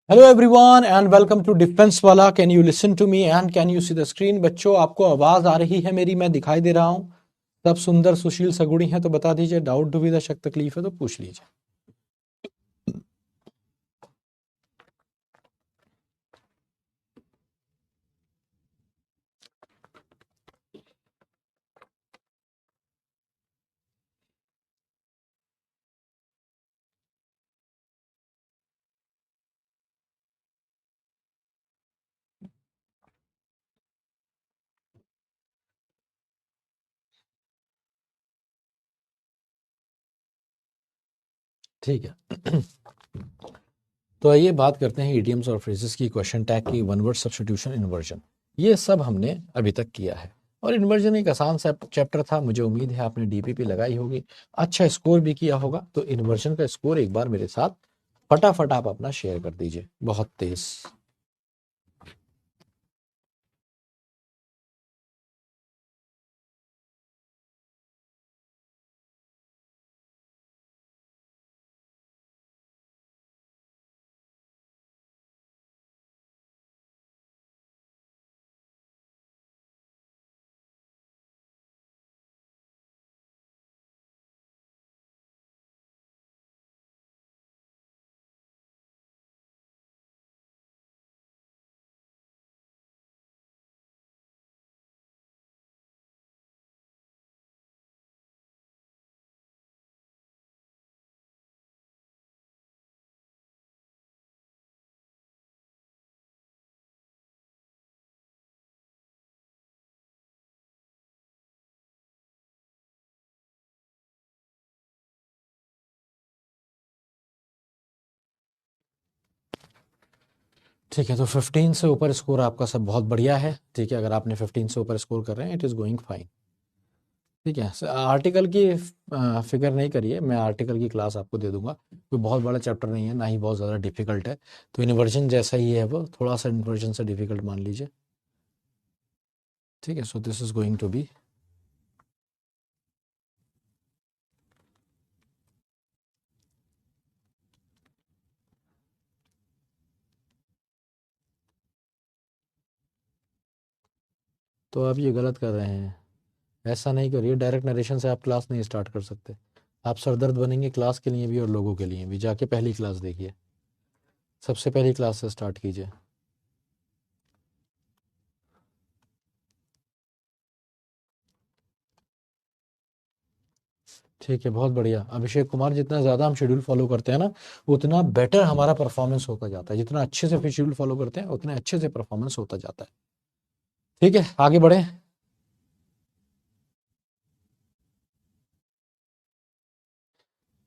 Hello everyone and welcome to defence वाला। Can you listen to me and can you see the screen? बच्चों, आपको आवाज आ रही है मेरी? मैं दिखाई दे रहा हूँ? सब सुंदर सुशील सगुड़ी हैं तो बता दीजिए। डाउट दुविधा शक तकलीफ है तो पूछ लीजिए। ठीक है। तो आइए बात करते हैं इडियम्स और फ्रेजेस की, क्वेश्चन टैग की, वन वर्ड सब्स्टिट्यूशन, इन्वर्जन। ये सब हमने अभी तक किया है और इन्वर्जन एक आसान सा चैप्टर था। मुझे उम्मीद है आपने डीपीपी लगाई होगी, अच्छा स्कोर भी किया होगा। तो इन्वर्जन का स्कोर एक बार मेरे साथ फटाफट आप अपना शेयर कर दीजिए, बहुत तेज। ठीक है, तो 15 से ऊपर स्कोर आपका सब बहुत बढ़िया है। ठीक है, अगर आपने 15 से ऊपर स्कोर कर रहे हैं, इट इज़ गोइंग फाइन। ठीक है, आर्टिकल की फिगर नहीं करिए, मैं आर्टिकल की क्लास आपको दे दूंगा। कोई बहुत बड़ा चैप्टर नहीं है, ना ही बहुत ज़्यादा डिफिकल्ट है। तो इन्वर्जन जैसा ही है, वो थोड़ा सा इन्वर्जन से डिफिकल्ट मान लीजिए। ठीक है, so this is going to be तो आप ये गलत कर रहे हैं। ऐसा नहीं करिए, डायरेक्ट नरेशन से आप क्लास नहीं स्टार्ट कर सकते। आप सरदर्द बनेंगे क्लास के लिए भी और लोगों के लिए भी। जाके पहली क्लास देखिए, सबसे पहली क्लास से स्टार्ट कीजिए। ठीक है, बहुत बढ़िया। अभिषेक कुमार, जितना ज़्यादा हम शेड्यूल फॉलो करते हैं ना, उतना बेटर हमारा परफॉर्मेंस होता जाता है। जितना अच्छे से शेड्यूल फॉलो करते हैं, उतने अच्छे से परफॉर्मेंस होता जाता है। ठीक है, आगे बढ़े।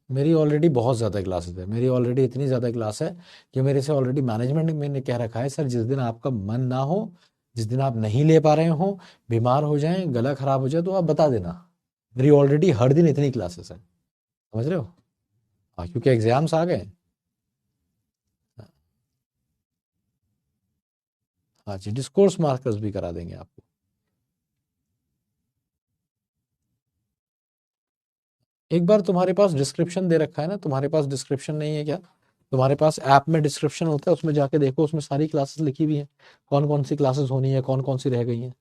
मेरी ऑलरेडी बहुत ज़्यादा क्लासेस है, मेरी ऑलरेडी इतनी ज़्यादा क्लास है कि मेरे से ऑलरेडी मैनेजमेंट ने कह रखा है, सर जिस दिन आपका मन ना हो, जिस दिन आप नहीं ले पा रहे हो, बीमार हो जाएं, गला खराब हो जाए, तो आप बता देना। मेरी ऑलरेडी हर दिन इतनी क्लासेस है, समझ रहे हो? हाँ, क्योंकि एग्जाम्स आ गए। हाँ जी, डिस्कोर्स मार्कर्स भी करा देंगे आपको। एक बार तुम्हारे पास डिस्क्रिप्शन दे रखा है ना, तुम्हारे पास डिस्क्रिप्शन नहीं है क्या? तुम्हारे पास ऐप में डिस्क्रिप्शन होता है, उसमें जाके देखो, उसमें सारी क्लासेस लिखी हुई हैं, कौन कौन सी क्लासेस होनी है, कौन कौन सी रह गई हैं।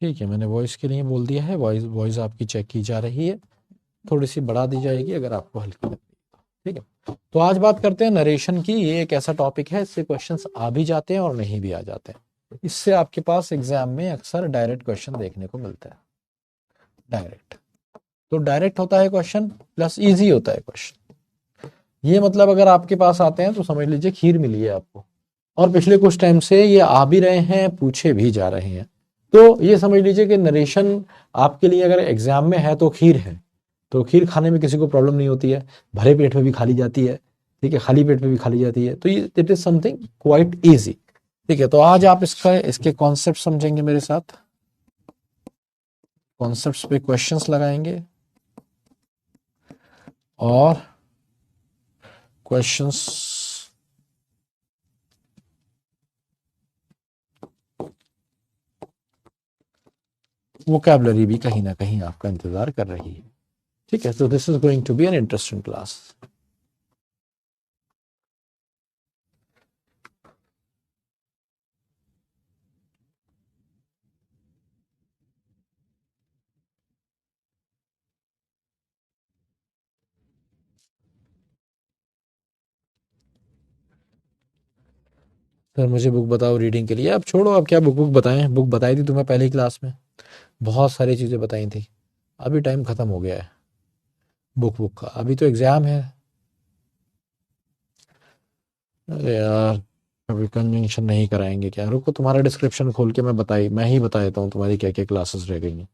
ठीक है, मैंने वॉइस के लिए बोल दिया है, वॉइस वॉइस आपकी चेक की जा रही है, थोड़ी सी बढ़ा दी जाएगी अगर आपको हल्की लग रही है। ठीक है, तो आज बात करते हैं नरेशन की। ये एक ऐसा टॉपिक है, इससे क्वेश्चंस आ भी जाते हैं और नहीं भी आ जाते हैं। इससे आपके पास एग्जाम में अक्सर डायरेक्ट क्वेश्चन देखने को मिलता है। डायरेक्ट, तो डायरेक्ट होता है क्वेश्चन प्लस इजी होता है क्वेश्चन। ये मतलब अगर आपके पास आते हैं तो समझ लीजिए खीर मिली है आपको। और पिछले कुछ टाइम से ये आ भी रहे हैं, पूछे भी जा रहे हैं। तो ये समझ लीजिए कि नरेशन आपके लिए अगर एग्जाम में है तो खीर है। तो खीर खाने में किसी को प्रॉब्लम नहीं होती है, भरे पेट में भी खा ली जाती है। ठीक है, खाली पेट में भी खा ली जाती है। तो ये it is something quite easy. ठीक है, तो आज आप इसके कॉन्सेप्ट समझेंगे मेरे साथ, कॉन्सेप्ट्स पे क्वेश्चंस लगाएंगे और क्वेश्चंस वोकैबुलरी भी कहीं ना कहीं आपका इंतजार कर रही है। ठीक है, so this is going to be an interesting class. Sir मुझे बुक बताओ रीडिंग के लिए। अब छोड़ो, अब क्या बुक बताएं, बुक बताई थी तुम्हें पहली क्लास में, बहुत सारी चीज़ें बताई थी। अभी टाइम ख़त्म हो गया है बुक का, अभी तो एग्ज़ाम है। अरे यार, अभी कंजंक्शन नहीं कराएंगे क्या? रुको, तुम्हारा डिस्क्रिप्शन खोल के मैं ही बता देता हूँ तुम्हारी क्या क्या क्लासेस रह गई हैं।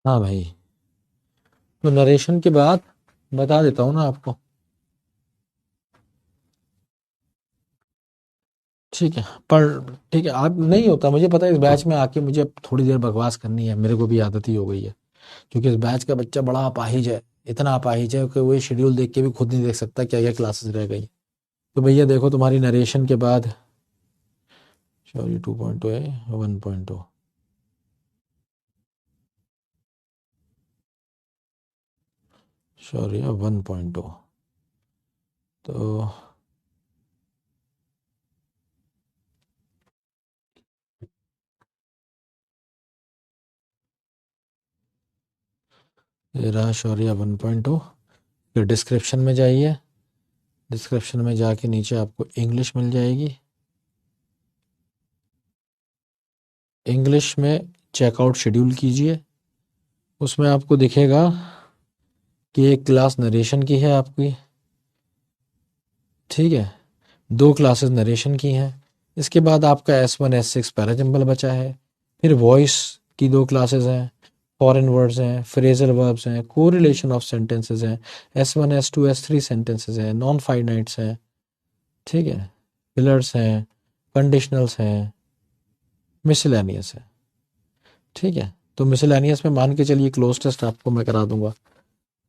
हाँ भाई, तो नरेशन के बाद बता देता हूँ ना आपको। ठीक है, पर ठीक है, आप नहीं होता मुझे पता है, इस बैच में आके मुझे अब थोड़ी देर बकवास करनी है, मेरे को भी आदत ही हो गई है, क्योंकि इस बैच का बच्चा बड़ा अपाहिज है, इतना अपाहिज है कि वो ये शेड्यूल देख के भी खुद नहीं देख सकता क्या क्या क्लासेस रह गई। तो भैया देखो, तुम्हारी नरेशन के बाद सॉरी 2.0 है 1.0, सॉरी 1.0, तो ये रहा शौर्य 1.0। फिर डिस्क्रिप्शन में जाइए, डिस्क्रिप्शन में जाके नीचे आपको इंग्लिश मिल जाएगी, इंग्लिश में चेकआउट शेड्यूल कीजिए, उसमें आपको दिखेगा कि एक क्लास नरेशन की है आपकी, ठीक है, दो क्लासेस नरेशन की हैं, इसके बाद आपका S1 S6 पैराजम्बल बचा है, फिर वॉइस की दो क्लासेस हैं, फॉरेन वर्ड्स हैं, फ्रेजल वर्ब्स हैं, कोरिलेशन ऑफ सेंटेंसेस हैं, S1 S2 S3 सेंटेंसेस हैं, नॉन फाइनाइट्स हैं, ठीक है, पिलर्स हैं, कंडीशनल्स हैं, मिसलेनियस है, ठीक है। तो मिसलेनियस में मान के चलिए क्लोज टेस्ट आपको मैं करा दूंगा,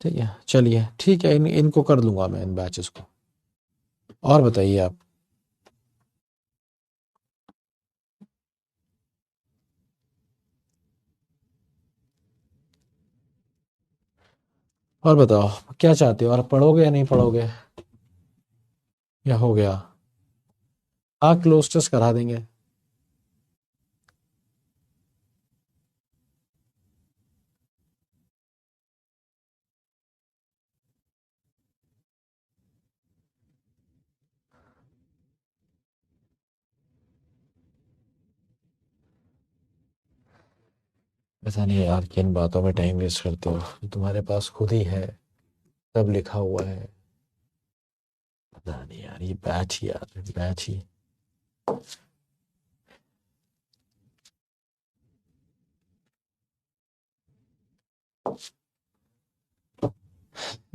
ठीक है। चलिए ठीक है, इनको कर दूंगा मैं, इन बैचेस को। और बताइए आप। और बताओ क्या चाहते हो, और पढ़ोगे या नहीं पढ़ोगे, या हो गया? हाँ, क्लोज टेस्ट करा देंगे। पता नहीं यार किन बातों में टाइम वेस्ट करते हो, जो तुम्हारे पास खुद ही है, सब लिखा हुआ है। पता नहीं यार, ये बैच ही यार, बैच ही।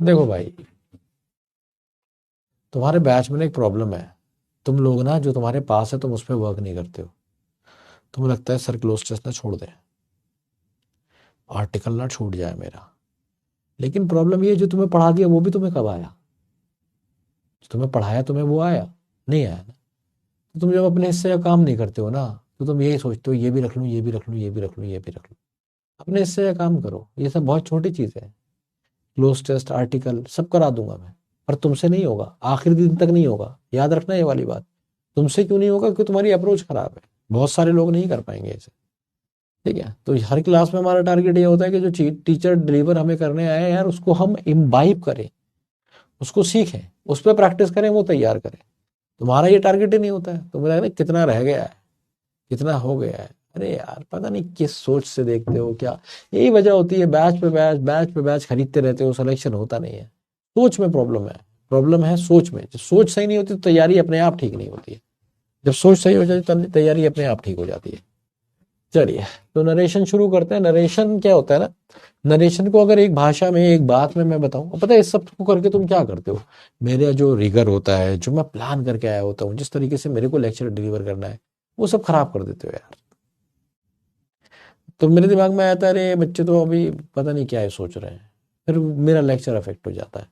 देखो भाई, तुम्हारे बैच में ना एक प्रॉब्लम है। तुम लोग ना, जो तुम्हारे पास है, तुम उस पर वर्क नहीं करते हो। तुम्हें लगता है सर क्लोज टेस्ट ना छोड़ दें, आर्टिकल ना छूट जाए मेरा। लेकिन प्रॉब्लम ये है, जो तुम्हें पढ़ा दिया वो भी तुम्हें कब आया? जो तुम्हें पढ़ाया तुम्हें वो आया? नहीं आया ना। तो तुम जब अपने हिस्से का काम नहीं करते हो ना, तो तुम यही सोचते हो ये भी रख लूँ, ये भी रख लूँ, ये भी रख लूँ, ये भी रख लूँ। अपने हिस्से का काम करो, ये सब बहुत छोटी चीज़ है। क्लोज टेस्ट आर्टिकल सब करा दूंगा मैं, पर तुमसे नहीं होगा, आखिरी दिन तक नहीं होगा। याद रखना ये वाली बात। तुमसे क्यों नहीं होगा? क्योंकि तुम्हारी अप्रोच खराब है। बहुत सारे लोग नहीं कर पाएंगे ऐसे, ठीक है। तो हर क्लास में हमारा टारगेट ये होता है कि जो टीचर डिलीवर हमें करने आए यार, उसको हम इम्बाइब करें, उसको सीखें, उस पर प्रैक्टिस करें, वो तैयार करें। तुम्हारा ये टारगेट ही नहीं होता है। तुम्हें लग रहा है कितना रह गया है, कितना हो गया है। अरे यार पता नहीं किस सोच से देखते हो क्या। यही वजह होती है, बैच पे बैच, बैच पे बैच खरीदते रहते हो, सिलेक्शन होता नहीं है। सोच में प्रॉब्लम है, प्रॉब्लम है सोच में। जब सोच सही नहीं होती तो तैयारी अपने आप ठीक नहीं होती है। जब सोच सही हो जाती है, तैयारी अपने आप ठीक हो जाती है। चलिए, तो नरेशन शुरू करते हैं। नरेशन क्या होता है ना, नरेशन को अगर एक भाषा में, एक बात में मैं बताऊं, पता है इस सब को करके तुम क्या करते हो? मेरा जो रिगर होता है, जो मैं प्लान करके आया होता हूँ, जिस तरीके से मेरे को लेक्चर डिलीवर करना है, वो सब खराब कर देते हो यार। तो मेरे दिमाग में आता है, अरे बच्चे तो अभी पता नहीं क्या है सोच रहे हैं, फिर मेरा लेक्चर अफेक्ट हो जाता है,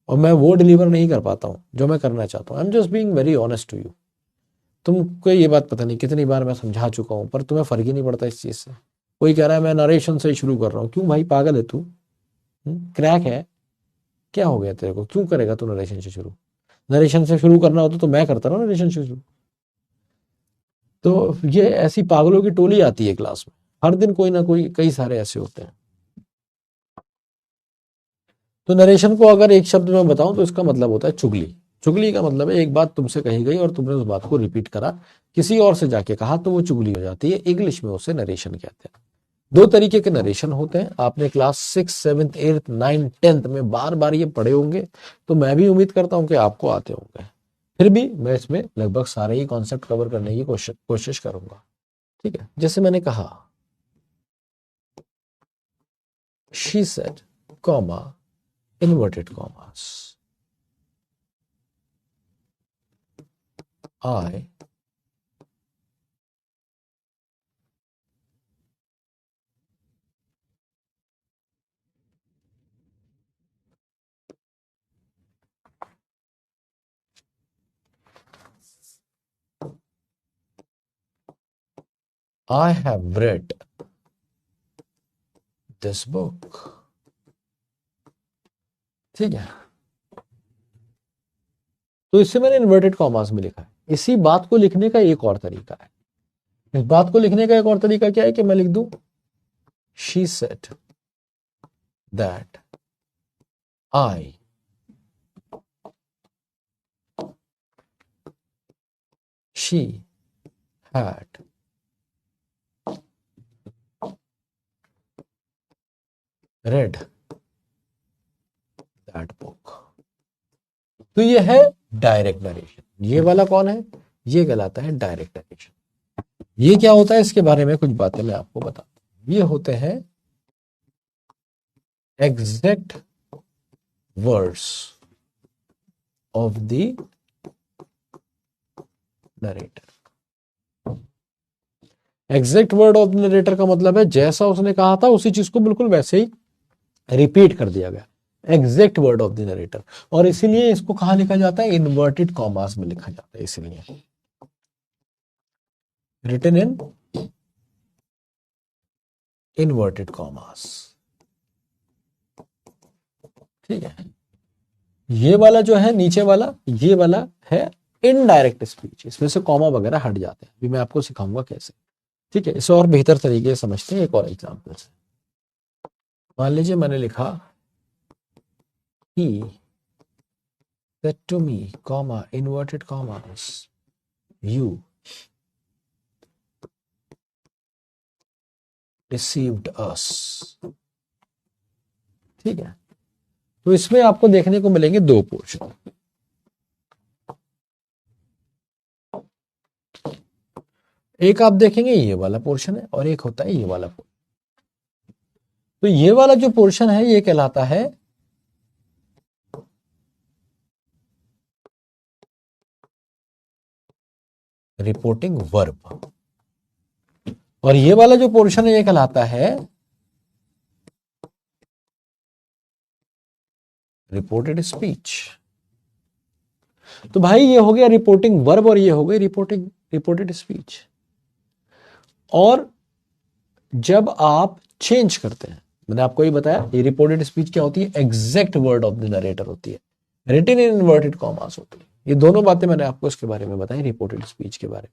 और मैं वो डिलीवर नहीं कर पाता हूँ जो मैं करना चाहता हूँ। I am just being very honest to you. तुमको ये बात पता नहीं कितनी बार मैं समझा चुका हूँ, पर तुम्हें फर्क ही नहीं पड़ता इस चीज से। कोई कह रहा है मैं नरेशन से ही शुरू कर रहा हूँ। क्यों भाई, पागल है तू? क्रैक है? क्या हो गया तेरे को? क्यों करेगा तू नरेशन से शुरू? नरेशन से शुरू करना होता तो मैं करता ना नरेशन से शुरू। तो ये ऐसी पागलों की टोली आती है क्लास में, हर दिन कोई ना कोई, कई सारे ऐसे होते हैं। तो नरेशन को अगर एक शब्द में बताऊं तो इसका मतलब होता है चुगली। चुगली का मतलब है एक बात तुमसे कही गई और तुमने उस बात को रिपीट करा, किसी और से जाके कहा, तो वो चुगली हो जाती है। इंग्लिश में उसे नरेशन कहते हैं। दो तरीके के नरेशन होते हैं। आपने क्लास 6, 7, 8, 9, 10 में बार बार ये पढ़े होंगे, तो मैं भी उम्मीद करता हूं कि आपको आते होंगे। फिर भी मैं इसमें लगभग सारे ही कॉन्सेप्ट कवर करने की कोशिश करूंगा, ठीक है। जैसे मैंने कहा, she said, comma, inverted commas, I have read this book, ठीक है। तो इससे मैंने इन्वर्टेड कॉमास में लिखा है। इसी बात को लिखने का एक और तरीका है। इस बात को लिखने का एक और तरीका क्या है कि मैं लिख दूं, she said that I she had read that book। तो ये है डायरेक्ट नरेशन। ये वाला कौन है? ये कहलाता है डायरेक्ट नरेशन। ये क्या होता है, इसके बारे में कुछ बातें मैं आपको बताता हूं। ये होते हैं exact words of the narrator. Exact word of the narrator का मतलब है जैसा उसने कहा था उसी चीज को बिल्कुल वैसे ही रिपीट कर दिया गया, exact word of the narrator. और इसीलिए इसको कहां लिखा जाता है, इन्वर्टेड कॉमास में लिखा जाता है, इसीलिए रिटन इन इन्वर्टेड कॉमास। ठीक है, ये वाला जो है नीचे वाला, ये वाला है इनडायरेक्ट स्पीच, इसमें से कॉमा वगैरह हट जाते हैं, अभी मैं आपको सिखाऊंगा कैसे। ठीक है, इसे और बेहतर तरीके से समझते हैं एक और एग्जांपल से। मान लीजिए मैंने लिखा he said to me, comma, inverted commas, you deceived us। ठीक है, तो इसमें आपको देखने को मिलेंगे दो पोर्शन। एक आप देखेंगे ये वाला पोर्शन है और एक होता है ये वाला पोर्शन। तो ये वाला जो पोर्शन है ये कहलाता है रिपोर्टिंग वर्ब, और ये वाला जो पोर्शन है ये कहलाता है रिपोर्टेड स्पीच। तो भाई ये हो गया रिपोर्टिंग वर्ब और ये हो गई रिपोर्टेड स्पीच। और जब आप चेंज करते हैं, मैंने आपको ये बताया ये रिपोर्टेड स्पीच क्या होती है, exact word of the narrator होती है, रिटन इन इन्वर्टेड कॉमास होती है। ये दोनों बातें मैंने आपको इसके बारे में बताई, रिपोर्टेड स्पीच के बारे में।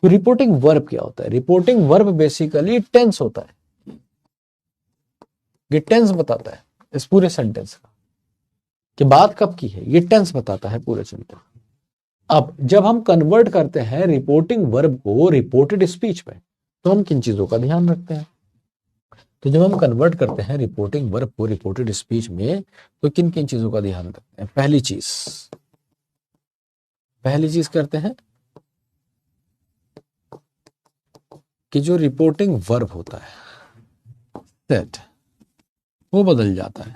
तो रिपोर्टिंग वर्ब क्या होता है, रिपोर्टिंग वर्ब बेसिकली टेंस होता है, ये टेंस बताता है इस पूरे सेंटेंस का कि बात कब की है, ये टेंस बताता है पूरे सेंटेंस। अब जब हम कन्वर्ट करते हैं रिपोर्टिंग वर्ब को रिपोर्टेड स्पीच में, तो हम किन चीजों का ध्यान रखते हैं, तो जब हम कन्वर्ट करते हैं रिपोर्टिंग वर्ब को रिपोर्टेड स्पीच में, तो किन किन चीजों का ध्यान रखते हैं। पहली चीज करते हैं कि जो रिपोर्टिंग वर्ब होता है दैट वो बदल जाता है,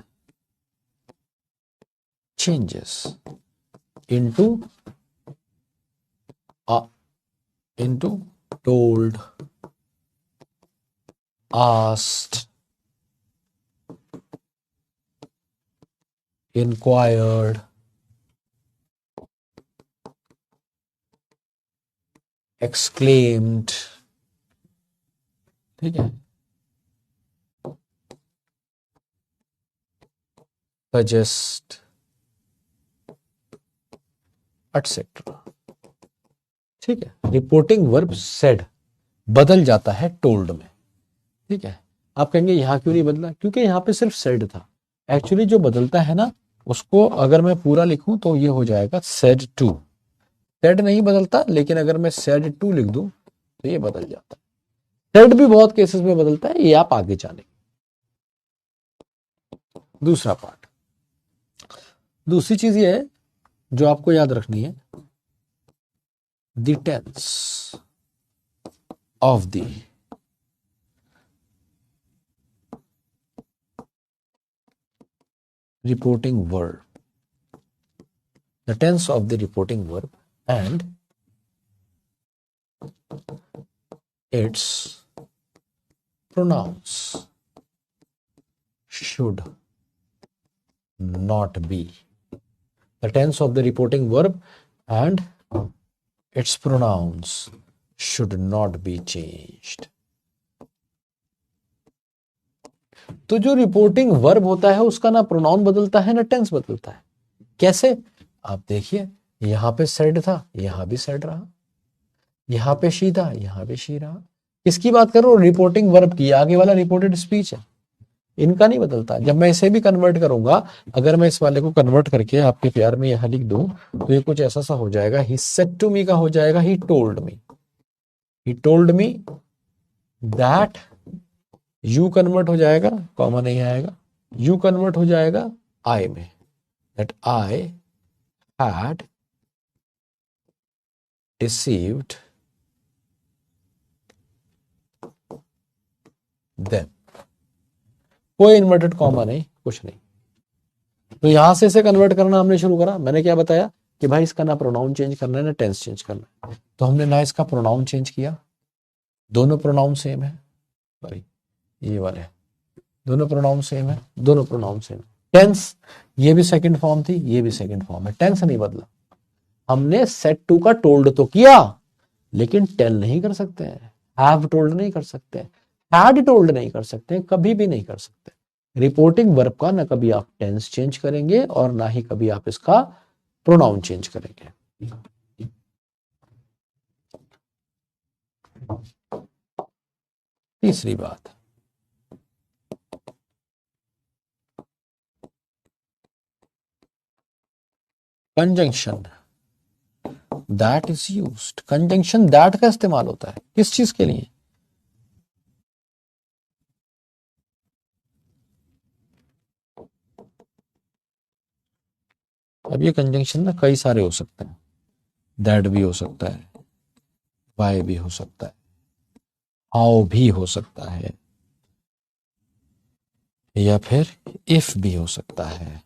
changes into told, asked, inquired, exclaimed। ठीक है, suggest, etc। ठीक है, रिपोर्टिंग वर्ब सेड बदल जाता है टोल्ड में। ठीक है, आप कहेंगे यहां क्यों नहीं बदला, क्योंकि यहां पे सिर्फ सेड था। एक्चुअली जो बदलता है ना, उसको अगर मैं पूरा लिखूं तो ये हो जाएगा सेड टू। सेड नहीं बदलता, लेकिन अगर मैं सेड टू लिख दूं तो ये बदल जाता है। सेड भी बहुत केसेस में बदलता है, ये आप आगे जानेंगे। दूसरा पार्ट, दूसरी चीज ये है जो आपको याद रखनी है, the tense of the reporting verb, the tense of the reporting verb and its pronouns should not be, the tense of the reporting verb and its pronouns should not be changed। तो जो reporting verb होता है उसका ना pronoun बदलता है ना tense बदलता है। कैसे, आप देखिए यहां पे सेड था, यहां भी सेड रहा, यहां पे शी था, यहां पे शी रहा। किसकी बात कर रहा हूं, रिपोर्टिंग वर्ब की, आगे वाला रिपोर्टेड स्पीच है, इनका नहीं बदलता। जब मैं इसे भी कन्वर्ट करूंगा, अगर मैं इस वाले को कन्वर्ट करके आपके प्यार में यहां लिख दूं तो ये कुछ ऐसा सा हो जाएगा, ही सेड टू मी का हो जाएगा he told me that, you convert हो जाएगा, कॉमा नहीं आएगा, यू कन्वर्ट हो जाएगा आई में, that I had deceived them. कोई इन्वर्टेड कॉमा नहीं, कुछ नहीं। तो यहां से इसे कन्वर्ट करना हमने शुरू करा। मैंने क्या बताया कि भाई इसका ना प्रोनाउन चेंज करना है ना टेंस चेंज करना है। तो हमने ना इसका प्रोनाउन चेंज किया, दोनों प्रोनाउन सेम है, सॉरी ये वाले दोनों प्रोनाउन सेम है, दोनों प्रोनाउन सेम। टेंस ये भी सेकंड फॉर्म थी, ये भी सेकंड फॉर्म है, टेंस नहीं बदला। हमने सेट टू का टोल्ड तो किया लेकिन टेल नहीं कर सकते हैं, हैव टोल्ड नहीं कर सकते, हैड टोल्ड नहीं कर सकते, कभी भी नहीं कर सकते। रिपोर्टिंग वर्ब का ना कभी आप टेंस चेंज करेंगे और ना ही कभी आप इसका प्रोनाउन चेंज करेंगे। तीसरी बात, conjunction that is used. Conjunction that का इस्तेमाल होता है किस चीज के लिए? अब ये कंजंक्शन ना कई सारे हो सकते हैं, दैट भी हो सकता है, वाई भी हो सकता है, हाउ भी हो सकता है, या फिर इफ भी हो सकता है,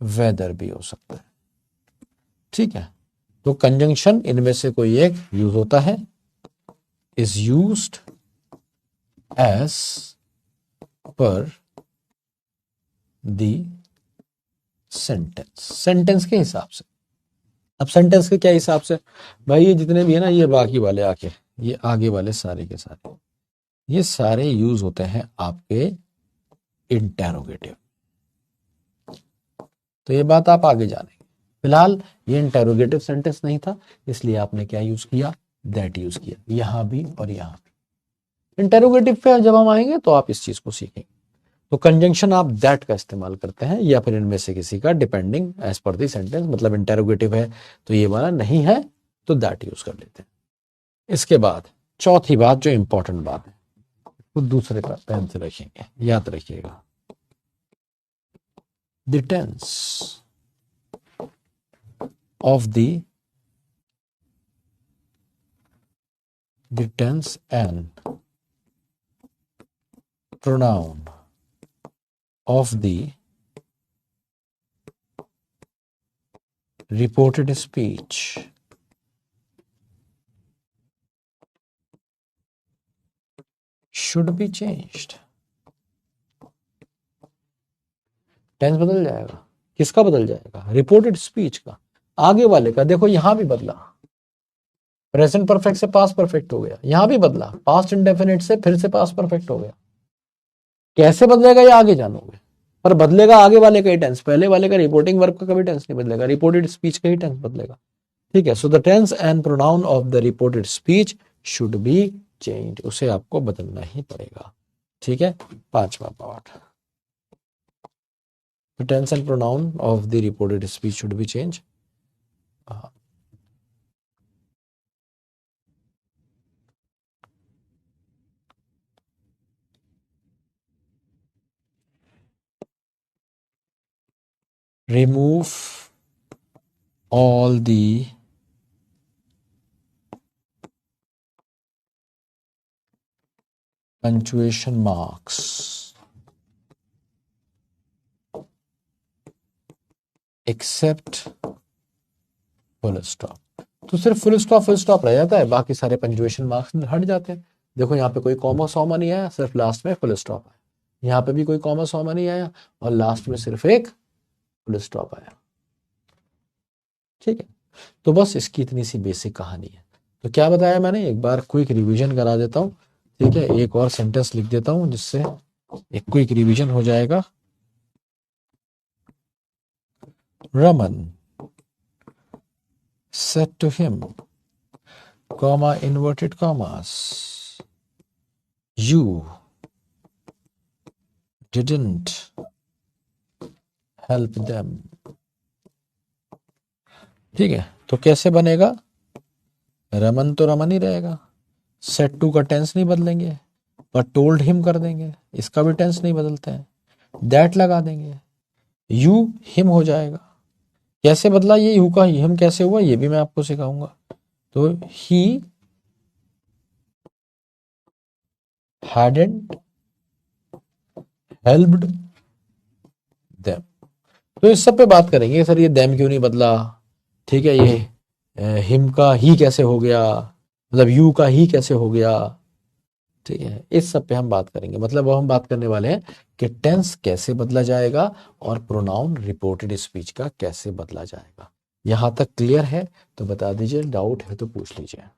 वेदर भी हो सकता है। ठीक है, तो कंजंक्शन इनमें से कोई एक यूज होता है, is used as per the sentence, sentence के हिसाब से। अब सेंटेंस के क्या हिसाब से? भाई ये जितने भी है ना, ये बाकी वाले आके ये आगे वाले सारे के सारे ये सारे यूज होते हैं आपके इंटेरोगेटिव। तो ये बात आप आगे जानेंगे। फिलहाल ये इंटेरोगेटिव सेंटेंस नहीं था, इसलिए आपने क्या यूज किया? दैट यूज किया, यहां भी और यहां भी। इंटेरोगेटिव पे जब हम आएंगे तो आप इस चीज को सीखेंगे। तो कंजंक्शन आप दैट का इस्तेमाल करते हैं या फिर इनमें से किसी का, depending as per the sentence. मतलब इंटेरोगेटिव है तो ये वाला, नहीं है तो दैट यूज कर लेते हैं। इसके बाद चौथी बात जो इंपॉर्टेंट बात है, वो दूसरे पर पेन से रखेंगे, याद रखिएगा। The tense of the tense and pronoun of the reported speech should be changed। Tense बदल जाएगा, किसका बदल जाएगा? रिपोर्टेड स्पीच का, आगे वाले का। देखो यहां भी बदला, प्रेजेंट परफेक्ट से पास्ट परफेक्ट हो गया, यहां भी बदला, पास्ट इंडेफिनिट से फिर से पास्ट परफेक्ट हो गया। कैसे बदलेगा ये आगे जानोगे, पर बदलेगा आगे वाले का ही टेंस, पहले वाले का रिपोर्टिंग वर्ब का कभी टेंस नहीं बदलेगा, रिपोर्टेड स्पीच का ही टेंस बदलेगा। ठीक है, so the tense and pronoun of the reported speech should be change, उसे आपको बदलना ही पड़ेगा। ठीक है, पांचवा part, the tense and pronoun of the reported speech should be change. Remove all the punctuation marks except full stop। तो सिर्फ फुल स्टॉप रह जाता है, बाकी सारे पंक्चुएशन मार्क्स हट जाते हैं। देखो यहाँ पे कोई कॉमा सॉमा नहीं आया, सिर्फ लास्ट में फुल स्टॉप आया। यहाँ पे भी कोई कॉमा सॉमा नहीं आया और लास्ट में सिर्फ एक फुल स्टॉप आया। ठीक है, तो बस इसकी इतनी सी बेसिक कहानी है। तो क्या बताया मैंने, एक बार क्विक रिवीजन करा देता हूँ। ठीक है, एक और सेंटेंस लिख देता हूँ जिससे एक क्विक रिवीजन हो जाएगा। Raman said to him, comma inverted commas, you didn't help them। ठीक है, तो कैसे बनेगा? रमन तो रमन ही रहेगा, सेट टू का टेंस नहीं बदलेंगे, पर टोल्ड हिम कर देंगे, इसका भी टेंस नहीं बदलते हैं, दैट लगा देंगे, यू हिम हो जाएगा। कैसे बदला ये यू का हिम कैसे हुआ, ये भी मैं आपको सिखाऊंगा। तो ही hadn't helped देम। तो इस सब पे बात करेंगे सर ये देम क्यों नहीं बदला, ठीक है, ये हिम का ही कैसे हो गया, मतलब यू का ही कैसे हो गया, ठीक है, इस सब पे हम बात करेंगे। मतलब वो हम बात करने वाले हैं कि टेंस कैसे बदला जाएगा और प्रोनाउन रिपोर्टेड स्पीच का कैसे बदला जाएगा। यहां तक क्लियर है तो बता दीजिए, डाउट है तो पूछ लीजिए।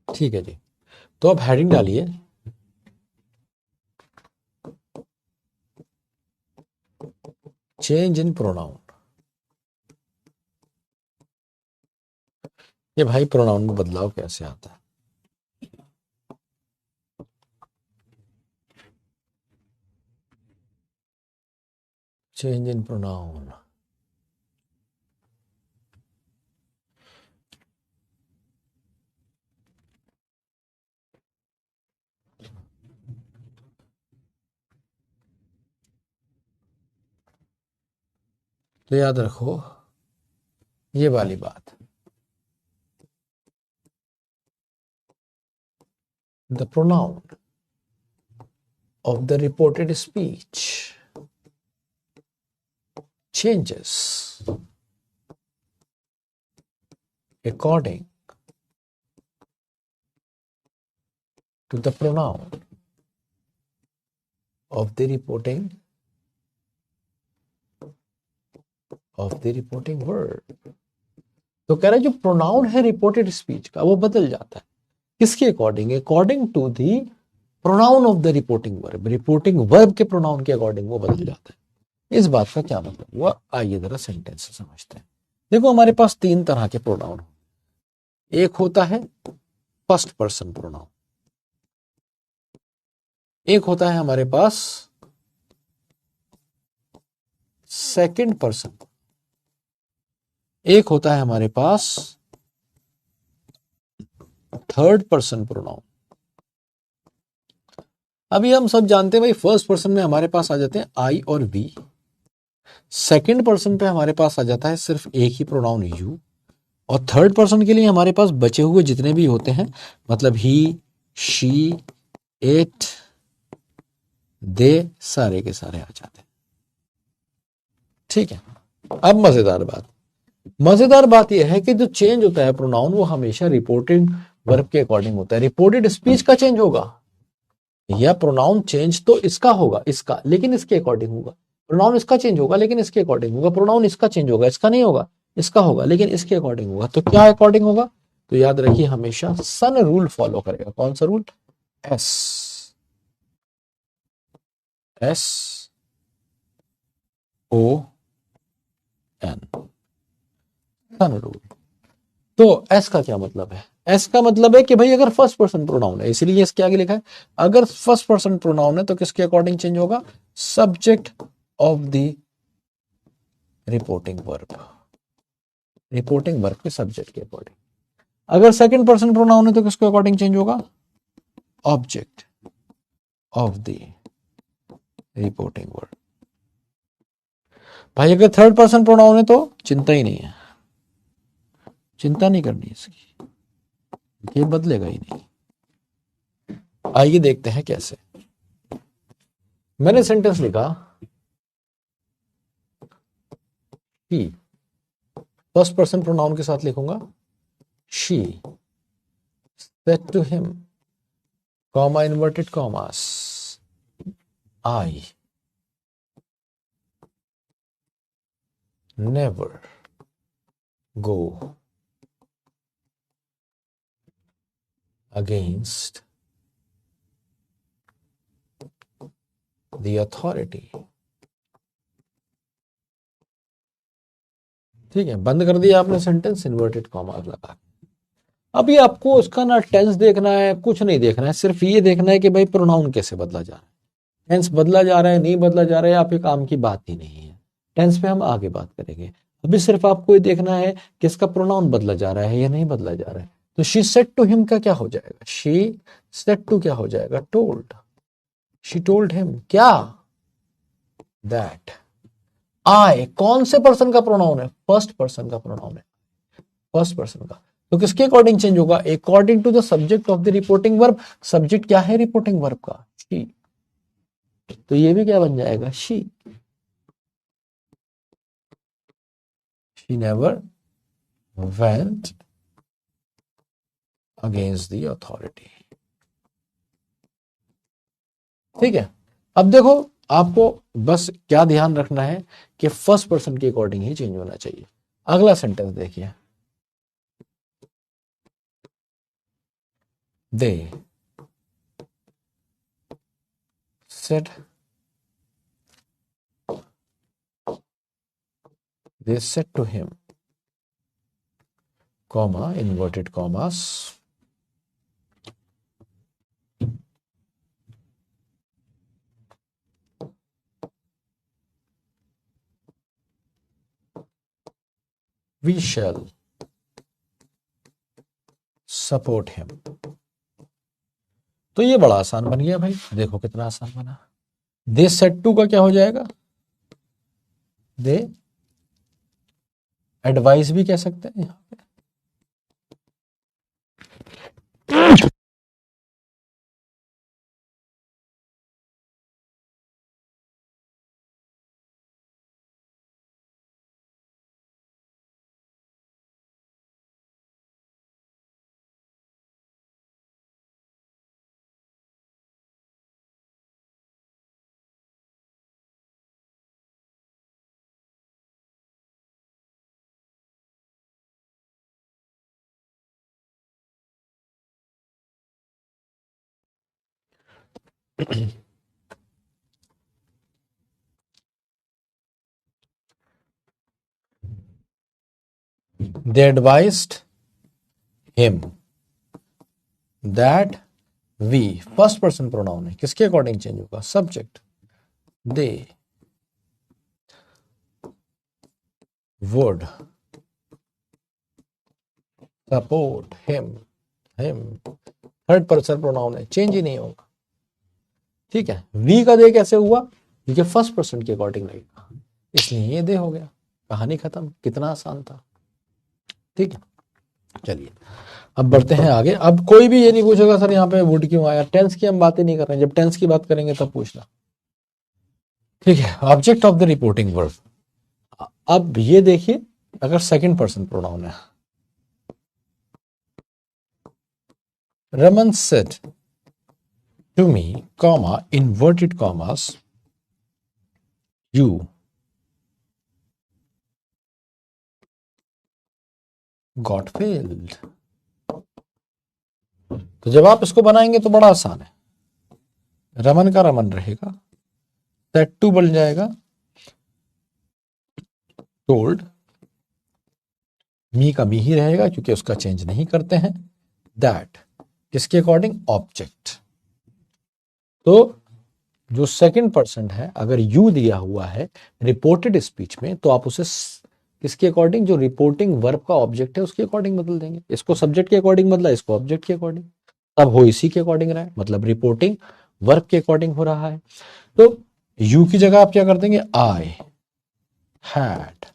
ठीक है जी, तो अब हेडिंग डालिए, चेंज इन प्रोनाउन। ये भाई प्रोनाउन में बदलाव कैसे आता है। चेंज इन प्रोनाउन, तो याद रखो ये वाली बात, the pronoun of the reported speech changes according to the pronoun of the reporting word। तो कह रहा है जो प्रोनाउन है रिपोर्टेड स्पीच का वो बदल जाता है, किसके according, according to the pronoun of the reporting verb, reporting verb के प्रोनाउन के अकॉर्डिंग वो बदल जाता है। इस बात का क्या मतलब हुआ, आइए जरा सेंटेंस से समझते हैं। देखो हमारे पास तीन तरह के प्रोनाउन, एक होता है फर्स्ट पर्सन प्रोनाउन, एक होता है हमारे पास सेकंड पर्सन, एक होता है हमारे पास थर्ड पर्सन प्रोनाउन। अभी हम सब जानते हैं भाई फर्स्ट पर्सन में हमारे पास आ जाते हैं आई और वी, सेकंड पर्सन पे हमारे पास आ जाता है सिर्फ एक ही प्रोनाउन यू, और थर्ड पर्सन के लिए हमारे पास बचे हुए जितने भी होते हैं मतलब ही, शी, इट, दे, सारे के सारे आ जाते हैं। ठीक है, अब मजेदार बात यह है कि जो चेंज होता है प्रोनाउन वो हमेशा रिपोर्टेड वर्ब के अकॉर्डिंग होता है। रिपोर्टेड स्पीच का चेंज होगा या प्रोनाउन चेंज तो इसका होगा, इसका लेकिन इसके अकॉर्डिंग होगा, प्रोनाउन इसका चेंज होगा लेकिन इसके अकॉर्डिंग होगा, प्रोनाउन इसका चेंज होगा, इसका नहीं होगा, इसका होगा लेकिन इसके अकॉर्डिंग होगा। तो क्या अकॉर्डिंग होगा, तो याद रखिए हमेशा सन रूल फॉलो करेगा। कौन सा rule, S, S O N, son rule. तो एस का क्या मतलब है, एस का मतलब है कि भाई अगर फर्स्ट पर्सन प्रोनाउन है, इसीलिए इसके आगे लिखा है अगर फर्स्ट पर्सन प्रोनाउन है तो किसके अकॉर्डिंग चेंज होगा, subject of the reporting verb, reporting verb के सब्जेक्ट के अकॉर्डिंग। अगर सेकंड पर्सन प्रोनाउन है तो किसके अकॉर्डिंग चेंज होगा, object of the reporting verb. भाई अगर थर्ड पर्सन प्रोनाउन है तो चिंता ही नहीं है, चिंता नहीं करनी इसकी, ये बदलेगा ही नहीं। आइए देखते हैं कैसे। मैंने सेंटेंस लिखा ही, फर्स्ट पर्सन प्रोनाउन के साथ लिखूंगा she said to him, comma inverted commas, I never go against the authority। ठीक है, बंद कर दिया आपने सेंटेंस इन्वर्टेड कॉमा लगा। अभी आपको उसका ना टेंस देखना है, कुछ नहीं देखना है, सिर्फ ये देखना है कि भाई प्रोनाउन कैसे बदला जा रहा है। टेंस बदला जा रहा है नहीं बदला जा रहा है, आपके काम की बात ही नहीं है। टेंस पे हम आगे बात करेंगे। अभी सिर्फ आपको ये देखना है कि इसका प्रोनाउन बदला जा रहा है या नहीं बदला जा रहा है। तो शी सेड टू हिम का क्या हो जाएगा? शी सेड टू क्या हो जाएगा? टोल्ड। शी टोल्ड हिम क्या? दैट। आई कौन से पर्सन का प्रोनाउन है? फर्स्ट पर्सन का प्रोनाउन है, फर्स्ट पर्सन का। तो किसके अकॉर्डिंग चेंज होगा? According to the subject of the reporting verb. Subject क्या है रिपोर्टिंग वर्ब का? शी। तो ये भी क्या बन जाएगा? She. She never went against the authority. ठीक है। अब देखो, आपको बस क्या ध्यान रखना है कि फर्स्ट पर्सन के अकॉर्डिंग ही चेंज होना चाहिए। अगला सेंटेंस देखिए, they said, they said to him, comma, inverted commas, we shall support him। तो ये बड़ा आसान बन गया भाई, देखो कितना आसान बना। दे सेड टू का क्या हो जाएगा? दे एडवाइस भी कह सकते हैं यहाँ पे। They advised him that we, first person pronoun है, किसके अकॉर्डिंग चेंज होगा? Subject. They would support him. Him third person pronoun है, चेंज ही नहीं होगा। ठीक है। वी का दे कैसे हुआ? क्योंकि फर्स्ट पर्सन के अकॉर्डिंग लगेगा, इसलिए ये दे हो गया। कहानी खत्म। कितना आसान था। ठीक है, चलिए अब बढ़ते हैं आगे। अब कोई भी ये नहीं पूछेगा सर यहाँ पे वुड क्यों आया। टेंस की हम बातें नहीं कर रहे हैं, जब टेंस की बात करेंगे तब पूछना। ठीक है। Object of the reporting verb. अब ये देखिए, अगर सेकंड पर्सन प्रोनाउन है, Raman said to me, comma, inverted commas, you got failed. तो जब आप इसको बनाएंगे तो बड़ा आसान है। रमन का रमन रहेगा, सेड टू बन जाएगा टोल्ड, मी का मी ही रहेगा क्योंकि उसका चेंज नहीं करते हैं। दैट किसके अकॉर्डिंग? ऑब्जेक्ट। तो जो सेकंड पर्सन है, अगर यू दिया हुआ है रिपोर्टेड स्पीच में, तो आप उसे किसके अकॉर्डिंग? जो रिपोर्टिंग वर्ब का ऑब्जेक्ट है उसके अकॉर्डिंग बदल देंगे। इसको सब्जेक्ट के अकॉर्डिंग बदला, इसको ऑब्जेक्ट के अकॉर्डिंग, तब हो इसी के अकॉर्डिंग रहा है, मतलब रिपोर्टिंग वर्ब के अकॉर्डिंग हो रहा है। तो यू की जगह आप क्या कर देंगे? I had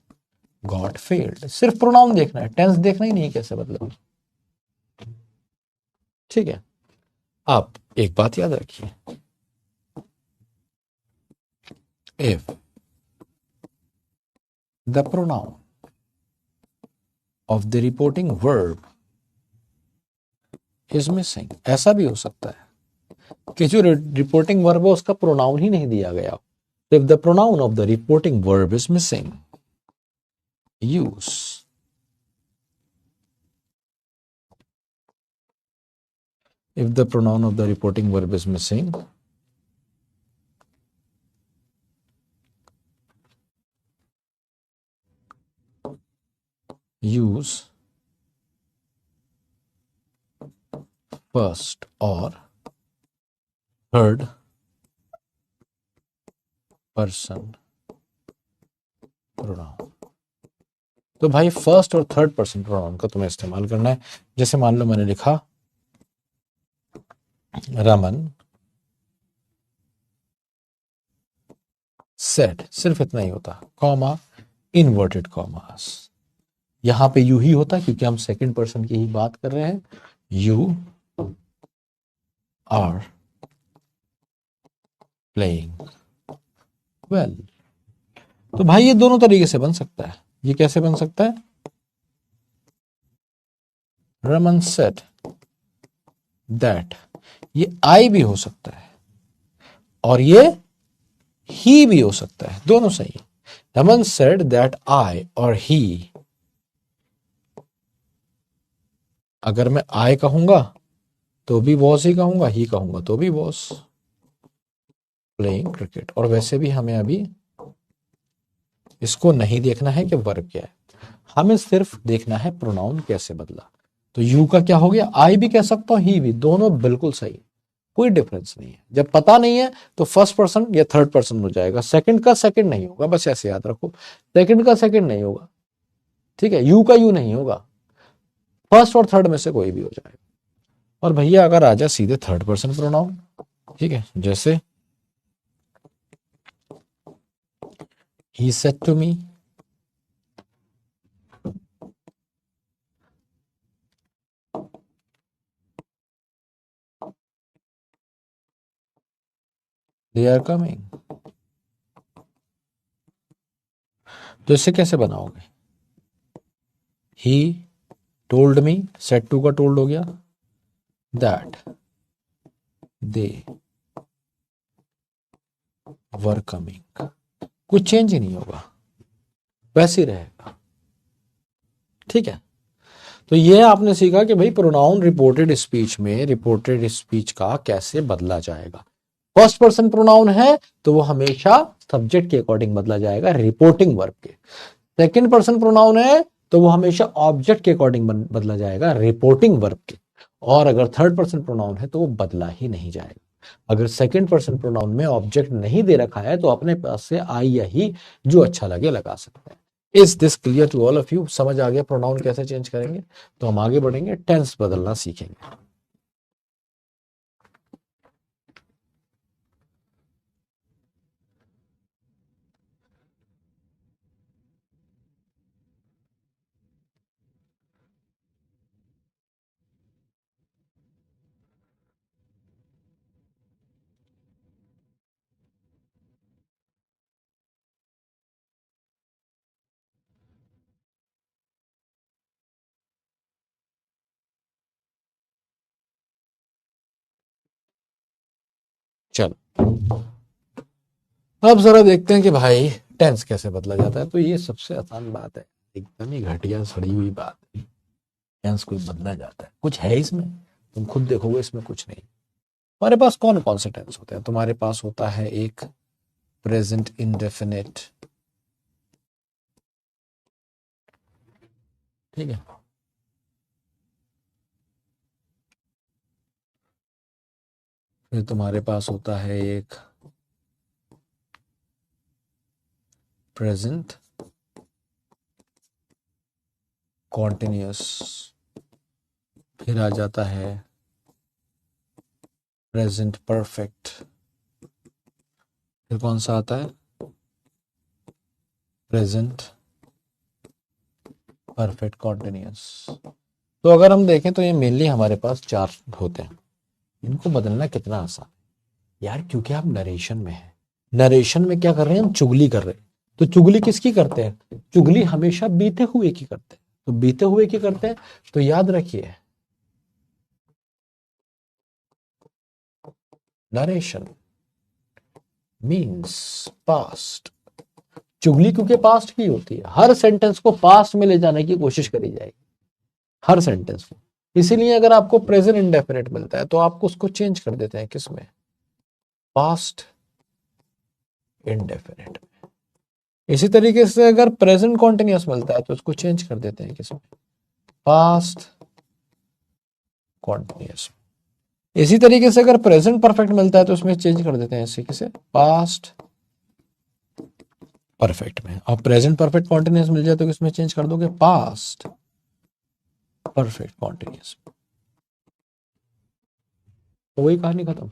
got failed. सिर्फ प्रोनाउन देखना है, टेंस देखना ही नहीं कैसे बदला। ठीक है। आप एक बात याद रखिए, if the pronoun of the reporting verb is missing, ऐसा भी हो सकता है कि जो रिपोर्टिंग वर्ब है उसका प्रोनाउन ही नहीं दिया गया। If the pronoun of the reporting verb is missing, use if the pronoun of the reporting verb is missing, use first और थर्ड पर्सन प्रोनाउन। तो भाई फर्स्ट और थर्ड पर्सन प्रोनाउन का तुम्हें इस्तेमाल करना है। जैसे मान लो मैंने लिखा रमन सेड, सिर्फ इतना ही होता, कॉमा इनवर्टेड कॉमास। यहां पे यू ही होता क्योंकि हम सेकंड पर्सन की ही बात कर रहे हैं। You are playing well. तो भाई ये दोनों तरीके से बन सकता है। ये कैसे बन सकता है? रमन सेड दैट, ये आई भी हो सकता है और ये ही भी हो सकता है, दोनों सही है। रमन सेड दैट आई और ही, अगर मैं आई कहूंगा तो भी वॉस ही कहूंगा, ही कहूंगा तो भी वॉस प्लेइंग क्रिकेट। और वैसे भी हमें अभी इसको नहीं देखना है कि वर्ब क्या है, हमें सिर्फ देखना है प्रोनाउन कैसे बदला। तो यू का क्या हो गया? आई भी कह सकता हूं, ही भी, दोनों बिल्कुल सही, कोई डिफरेंस नहीं है। जब पता नहीं है तो फर्स्ट पर्सन या थर्ड पर्सन हो जाएगा, सेकंड का सेकंड नहीं होगा, बस ऐसे याद रखो, सेकंड का सेकंड नहीं होगा, ठीक है। यू का यू नहीं होगा, फर्स्ट और थर्ड में से कोई भी हो जाएगा। और भैया अगर आ जाए सीधे थर्ड पर्सन प्रोनाउन, ठीक है, जैसे he said to me, they are coming। तो इससे कैसे बनाओगे? he told me, said to का told हो गया, that they were coming, कुछ चेंज ही नहीं होगा, वैसे ही रहेगा, ठीक है। तो ये आपने सीखा कि भाई प्रोनाउन रिपोर्टेड स्पीच में, रिपोर्टेड स्पीच का कैसे बदला जाएगा। फर्स्ट पर्सन प्रोनाउन है तो वो हमेशा सब्जेक्ट के अकॉर्डिंग बदला जाएगा, रिपोर्टिंग वर्ब के। सेकंड पर्सन प्रोनाउन है तो वो हमेशा ऑब्जेक्ट के अकॉर्डिंग बदला जाएगा, रिपोर्टिंग वर्ब के। और अगर थर्ड पर्सन प्रोनाउन है तो वो बदला ही नहीं जाएगा। अगर सेकंड पर्सन प्रोनाउन में ऑब्जेक्ट नहीं दे रखा है तो अपने पास से आई या ही जो अच्छा लगे लगा सकते हैं। Is this clear to all of you? समझ आ गया प्रोनाउन कैसे चेंज करेंगे? तो हम आगे बढ़ेंगे, टेंस बदलना सीखेंगे। चलो अब जरा देखते हैं कि भाई टेंस कैसे बदला जाता है। तो ये सबसे आसान बात है, एकदम ही घटिया सड़ी हुई बात है, टेंस कोई बदला जाता है? कुछ है इसमें? तुम खुद देखोगे इसमें कुछ नहीं। तुम्हारे पास कौन कौन से टेंस होते हैं? तुम्हारे पास होता है एक प्रेजेंट इंडेफिनिट, ठीक है, फिर तुम्हारे पास होता है एक प्रेजेंट कॉन्टिन्यूअस, फिर आ जाता है प्रेजेंट परफेक्ट, फिर कौन सा आता है? Present perfect continuous. तो अगर हम देखें तो ये मेनली हमारे पास चार होते हैं। इनको बदलना कितना आसान यार, क्योंकि आप नरेशन में है। नरेशन में क्या कर रहे हैं? हम चुगली कर रहे हैं। तो चुगली किसकी करते हैं? चुगली हमेशा बीते हुए की करते हैं। तो बीते हुए की करते हैं तो याद रखिए, नरेशन मीन्स पास्ट। चुगली क्योंकि पास्ट की होती है, हर सेंटेंस को पास्ट में ले जाने की कोशिश करी जाएगी, हर सेंटेंस को। इसीलिए अगर आपको प्रेजेंट इंडेफिनिट मिलता है तो आपको उसको चेंज कर देते हैं, किसमें? Past indefinite. इसी तरीके से अगर प्रेजेंट कॉन्टिन्यूअस मिलता है तो उसको चेंज कर देते हैं, किसमें? Past continuous. इसी तरीके से अगर प्रेजेंट परफेक्ट मिलता है तो उसमें चेंज कर देते हैं ऐसे कैसे, पास्ट परफेक्ट में। अब प्रेजेंट परफेक्ट कॉन्टिन्यूस मिल जाए तो किसमें चेंज कर दोगे, पास्ट परफेक्ट कॉन्टिन्यूस। तो वही कहानी खत्म,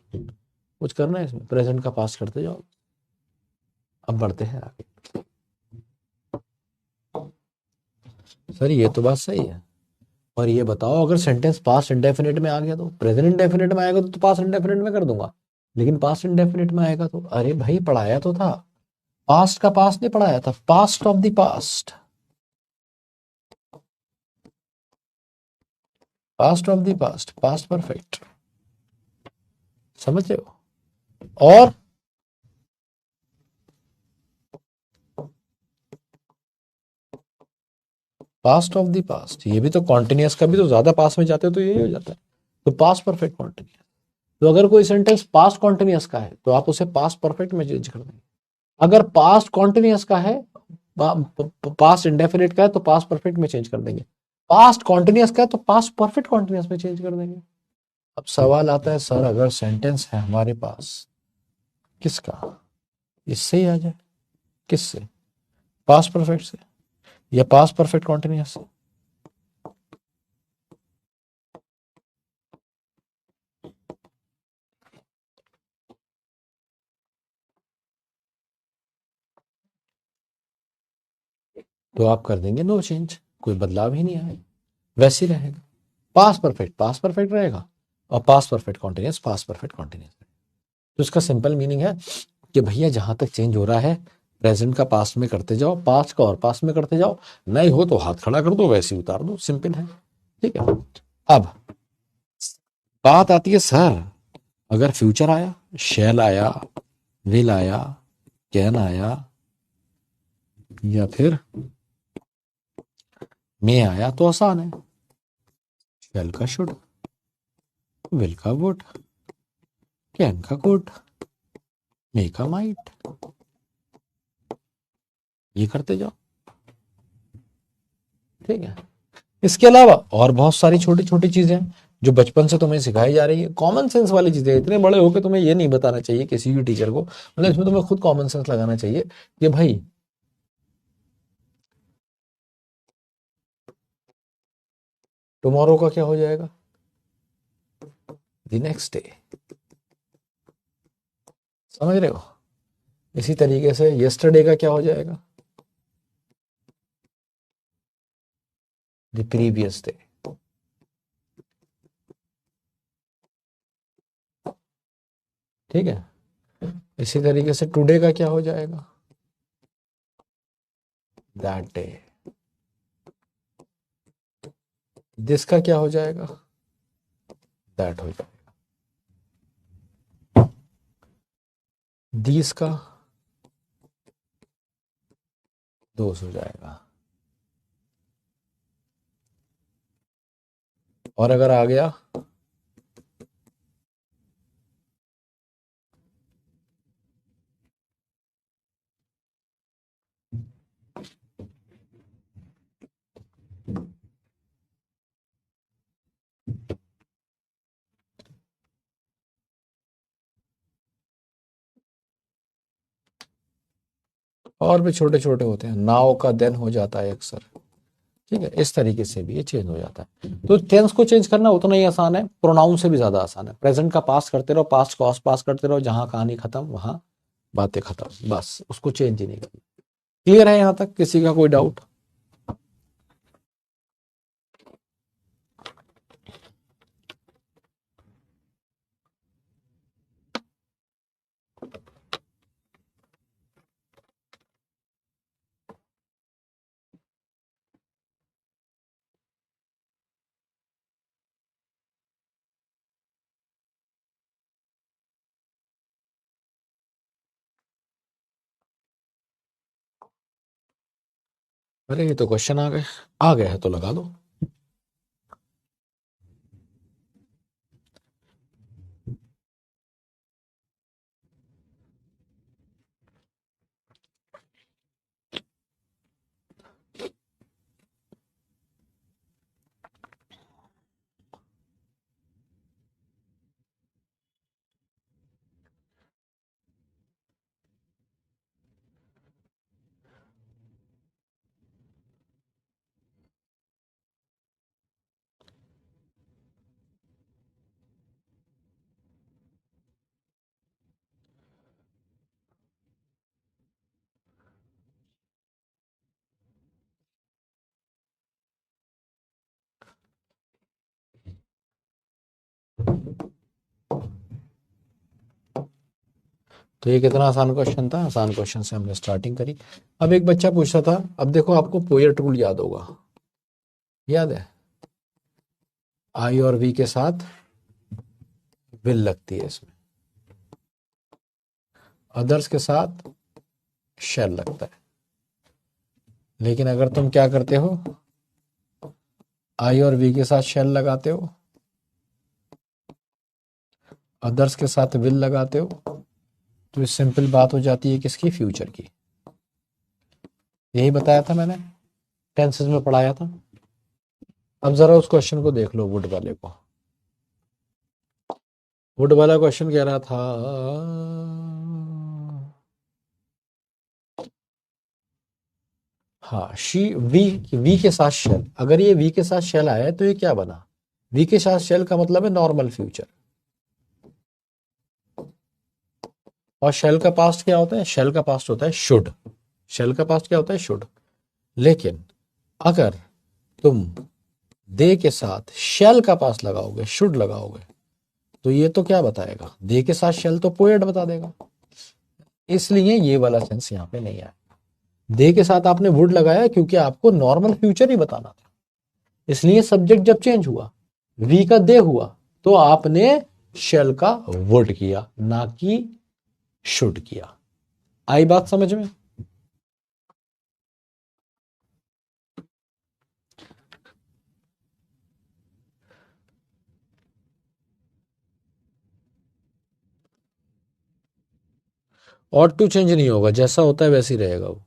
कुछ करना है इसमें, प्रेजेंट का पास्ट करते जाओ। अब बढ़ते हैं आगे। सर ये तो बात सही है, और ये बताओ अगर सेंटेंस पास्ट इंडेफिनिट में आ गया तो, प्रेजेंट इंडेफिनिट में आएगा तो पास्ट इंडेफिनिट में कर दूंगा, लेकिन पास्ट इंडेफिनिट में आएगा तो, अरे भाई पढ़ाया तो था, पास्ट का पास्ट नहीं पढ़ाया था, past of the past, past of the past, past perfect, समझ रहे हो। और पास्ट ऑफ द पास्ट, ये भी तो कॉन्टिन्यूस का भी तो ज्यादा पास में जाते हो तो यही हो जाता है, तो पास्ट परफेक्ट कॉन्टिन्यूस। तो अगर कोई सेंटेंस पास्ट कॉन्टिन्यूस का है तो आप उसे पास्ट परफेक्ट में चेंज कर देंगे, अगर पास्ट कॉन्टिन्यूस का है, पास्ट इंडेफिनिट का है तो पास्ट परफेक्ट में चेंज कर देंगे, पास्ट कॉन्टिन्यूस का है तो पास्ट परफेक्ट कॉन्टिन्यूस में चेंज कर देंगे। अब सवाल आता है सर अगर सेंटेंस है हमारे पास, किसका, इससे ही आ जाए, किससे, पास्ट परफेक्ट से या पास्ट परफेक्ट कॉन्टिन्यूस से। तो आप कर देंगे नो चेंज, कोई बदलाव ही नहीं आएगा, वैसे ही रहेगा, पास्ट परफेक्ट रहेगा, और past perfect continuous, past perfect continuous. तो इसका सिंपल मीनिंग है कि भैया जहां तक चेंज हो रहा है प्रेजेंट का पास्ट में करते जाओ, पास्ट का और पास्ट में करते जाओ, नहीं हो तो हाथ खड़ा कर दो, वैसे ही उतार दो, सिंपल है। ठीक है। अब बात आती है सर अगर फ्यूचर आया, शैल आया, विल आया, कैन आया, या फिर मे आया तो आसान है, शैल का शुड, विल का वुड, कैन का कुड, मे का माइट, ये करते जाओ। ठीक है। इसके अलावा और बहुत सारी छोटी छोटी चीजें जो बचपन से तुम्हें सिखाई जा रही है, कॉमन सेंस वाली चीजें, इतने बड़े होकर तुम्हें ये नहीं बताना चाहिए किसी भी टीचर को, मतलब इसमें तुम्हें खुद कॉमन सेंस लगाना चाहिए कि भाई टुमारो का क्या हो जाएगा, द नेक्स्ट डे, समझ रहे हो। इसी तरीके से यस्टरडे का क्या हो जाएगा, द प्रीवियस डे। ठीक है। इसी तरीके से टुडे का क्या हो जाएगा, दैट डे। दिस का क्या हो जाएगा, दैट हो जाएगा। दिस का दोस हो जाएगा। और अगर आ गया और भी छोटे छोटे होते हैं, नाउ का देन हो जाता है अक्सर। ठीक है। इस तरीके से भी ये चेंज हो जाता है। तो टेंस को चेंज करना उतना ही आसान है, प्रोनाउन से भी ज्यादा आसान है। प्रेजेंट का पास करते रहो, पास्ट को पास करते रहो, जहां कहानी खत्म वहां बातें खत्म, बस उसको चेंज ही नहीं करना। क्लियर है यहां तक, किसी का कोई डाउट। अरे ये तो क्वेश्चन आ गए, आ गए है तो लगा दो। तो ये कितना आसान क्वेश्चन था, आसान क्वेश्चन से हमने स्टार्टिंग करी। अब एक बच्चा पूछता था, अब देखो आपको पोयट रूल याद होगा, याद है, आई और वी के साथ विल लगती है इसमें, अदर्स के साथ शैल लगता है। लेकिन अगर तुम क्या करते हो, आई और वी के साथ शैल लगाते हो, अदर्स के साथ विल लगाते हो, तो ये सिंपल बात हो जाती है किसकी, फ्यूचर की। यही बताया था मैंने, टेंसेस में पढ़ाया था। अब जरा उस क्वेश्चन को देख लो, वुड वाले को। वुड वाला क्वेश्चन कह रहा था, हाँ, शी वी के साथ शेल, अगर ये वी के साथ शेल आया है तो ये क्या बना, वी के साथ शेल का मतलब है नॉर्मल फ्यूचर। और शेल का पास्ट क्या होता है, शेल का पास्ट होता है शुड, शेल का पास्ट क्या होता है, शुड। लेकिन अगर तुम दे के साथ शेल का पास्ट लगाओगे, शुड लगाओगे, तो ये तो क्या बताएगा, दे के साथ शेल तो पोएट बता देगा। इसलिए ये वाला सेंस यहाँ पे नहीं आया। दे के साथ आपने वुड लगाया क्योंकि आपको नॉर्मल फ्यूचर ही बताना था, इसलिए सब्जेक्ट जब चेंज हुआ, वी का दे हुआ, तो आपने शेल का वुड किया, ना कि शुड किया। आई बात समझ में? और टू चेंज नहीं होगा, जैसा होता है वैसे ही रहेगा वो।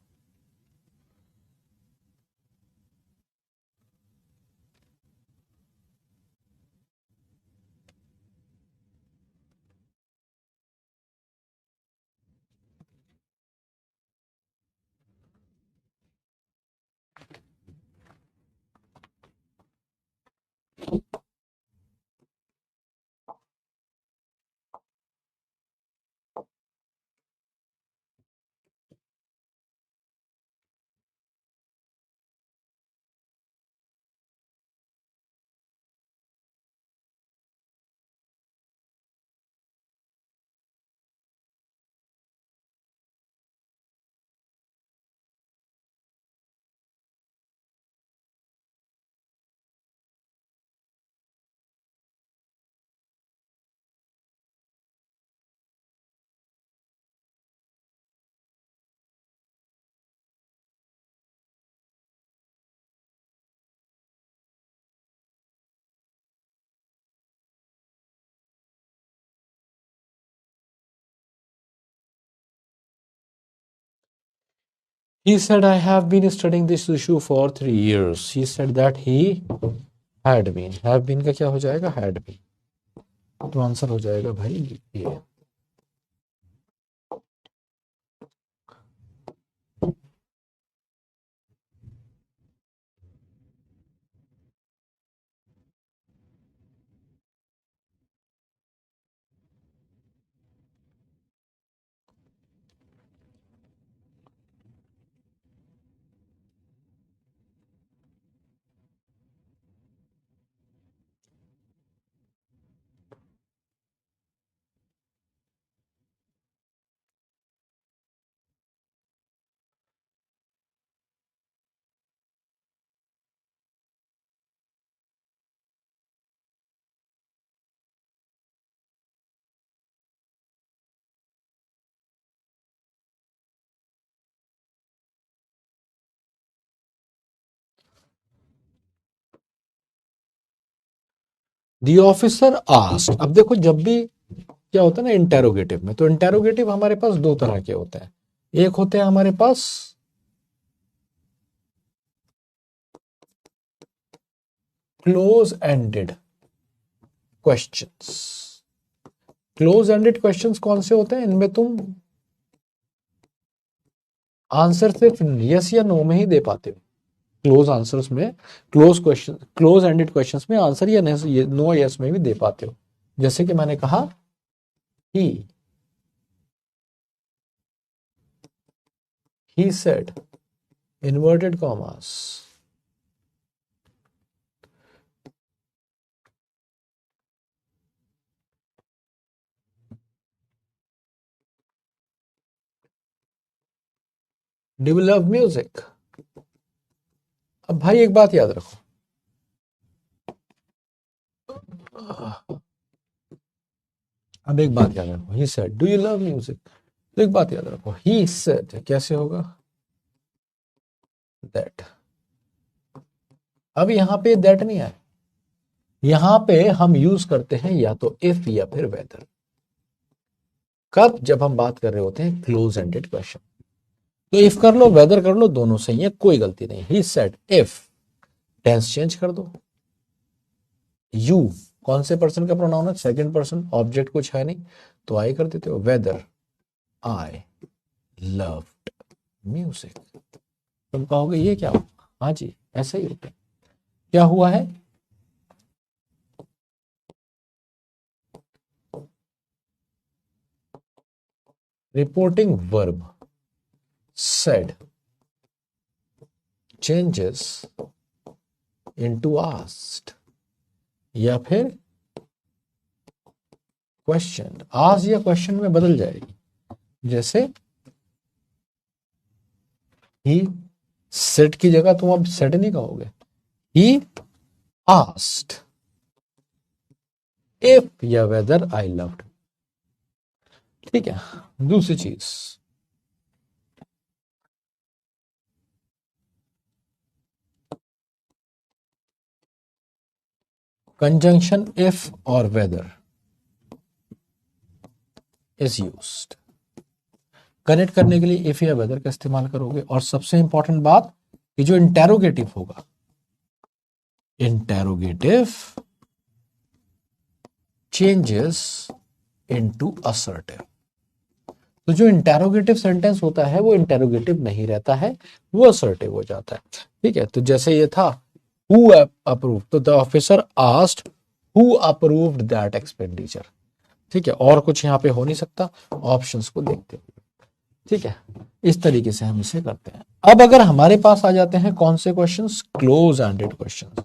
He said, I have been studying this issue for 3 years. He said that he had been. Have been का क्या हो जाएगा, had been। तो आंसर हो जाएगा भाई ये। दी ऑफिसर आस्क्ड, अब देखो जब भी क्या होता है ना इंटेरोगेटिव में, तो इंटेरोगेटिव हमारे पास दो तरह के होते हैं। एक होते हैं हमारे पास close ended questions. Close ended questions कौन से होते हैं, इनमें तुम आंसर सिर्फ यस या नो में ही दे पाते हो। क्लोज आंसर्स में, close question, close ended questions में आंसर या नो यस में भी दे पाते हो। जैसे कि मैंने कहा he said, inverted commas, do you love music? अब भाई एक बात याद रखो, अब एक बात याद रखो, he said do you love music, तो एक बात याद रखो, ही सेड कैसे होगा, दैट। अब यहां पे दैट नहीं आया, यहां पे हम यूज करते हैं या तो इफ या फिर वेदर। कब? जब हम बात कर रहे होते हैं क्लोज एंडेड क्वेश्चन। तो इफ कर लो वेदर कर लो, दोनों सही है, कोई गलती नहीं। He said if, tense change कर दो। यू कौन से पर्सन का प्रोनाउन है? सेकंड पर्सन, ऑब्जेक्ट कुछ है नहीं तो आई कर देते हो। वेदर आई लव्ड म्यूजिक, तुम कहोगे ये क्या हुआ? हाँ जी ऐसा ही होता है। क्या हुआ है? Reporting verb said changes into asked या फिर क्वेश्चन। आज या क्वेश्चन में बदल जाएगी। जैसे ही सेट की जगह तुम अब सेट नहीं कहोगे, ही आस्क्ड इफ या वेदर आई लव्ड। ठीक है, दूसरी चीज, कंजंक्शन इफ और वेदर इज यूज्ड। कनेक्ट करने के लिए इफ या वेदर का इस्तेमाल करोगे। और सबसे इंपॉर्टेंट बात कि जो इंटेरोगेटिव होगा, इंटेरोगेटिव चेंजेस इनटू असर्टिव। तो जो इंटेरोगेटिव सेंटेंस होता है वो इंटेरोगेटिव नहीं रहता है, वो असर्टिव हो जाता है। ठीक है, तो जैसे ये था हु अप्रूव, तो the officer asked who approved that expenditure. ठीक है, और कुछ यहाँ पे हो नहीं सकता, ऑप्शंस को देखते हुए। ठीक है, इस तरीके से हम इसे करते हैं। अब अगर हमारे पास आ जाते हैं कौन से क्वेश्चंस? Close ended questions.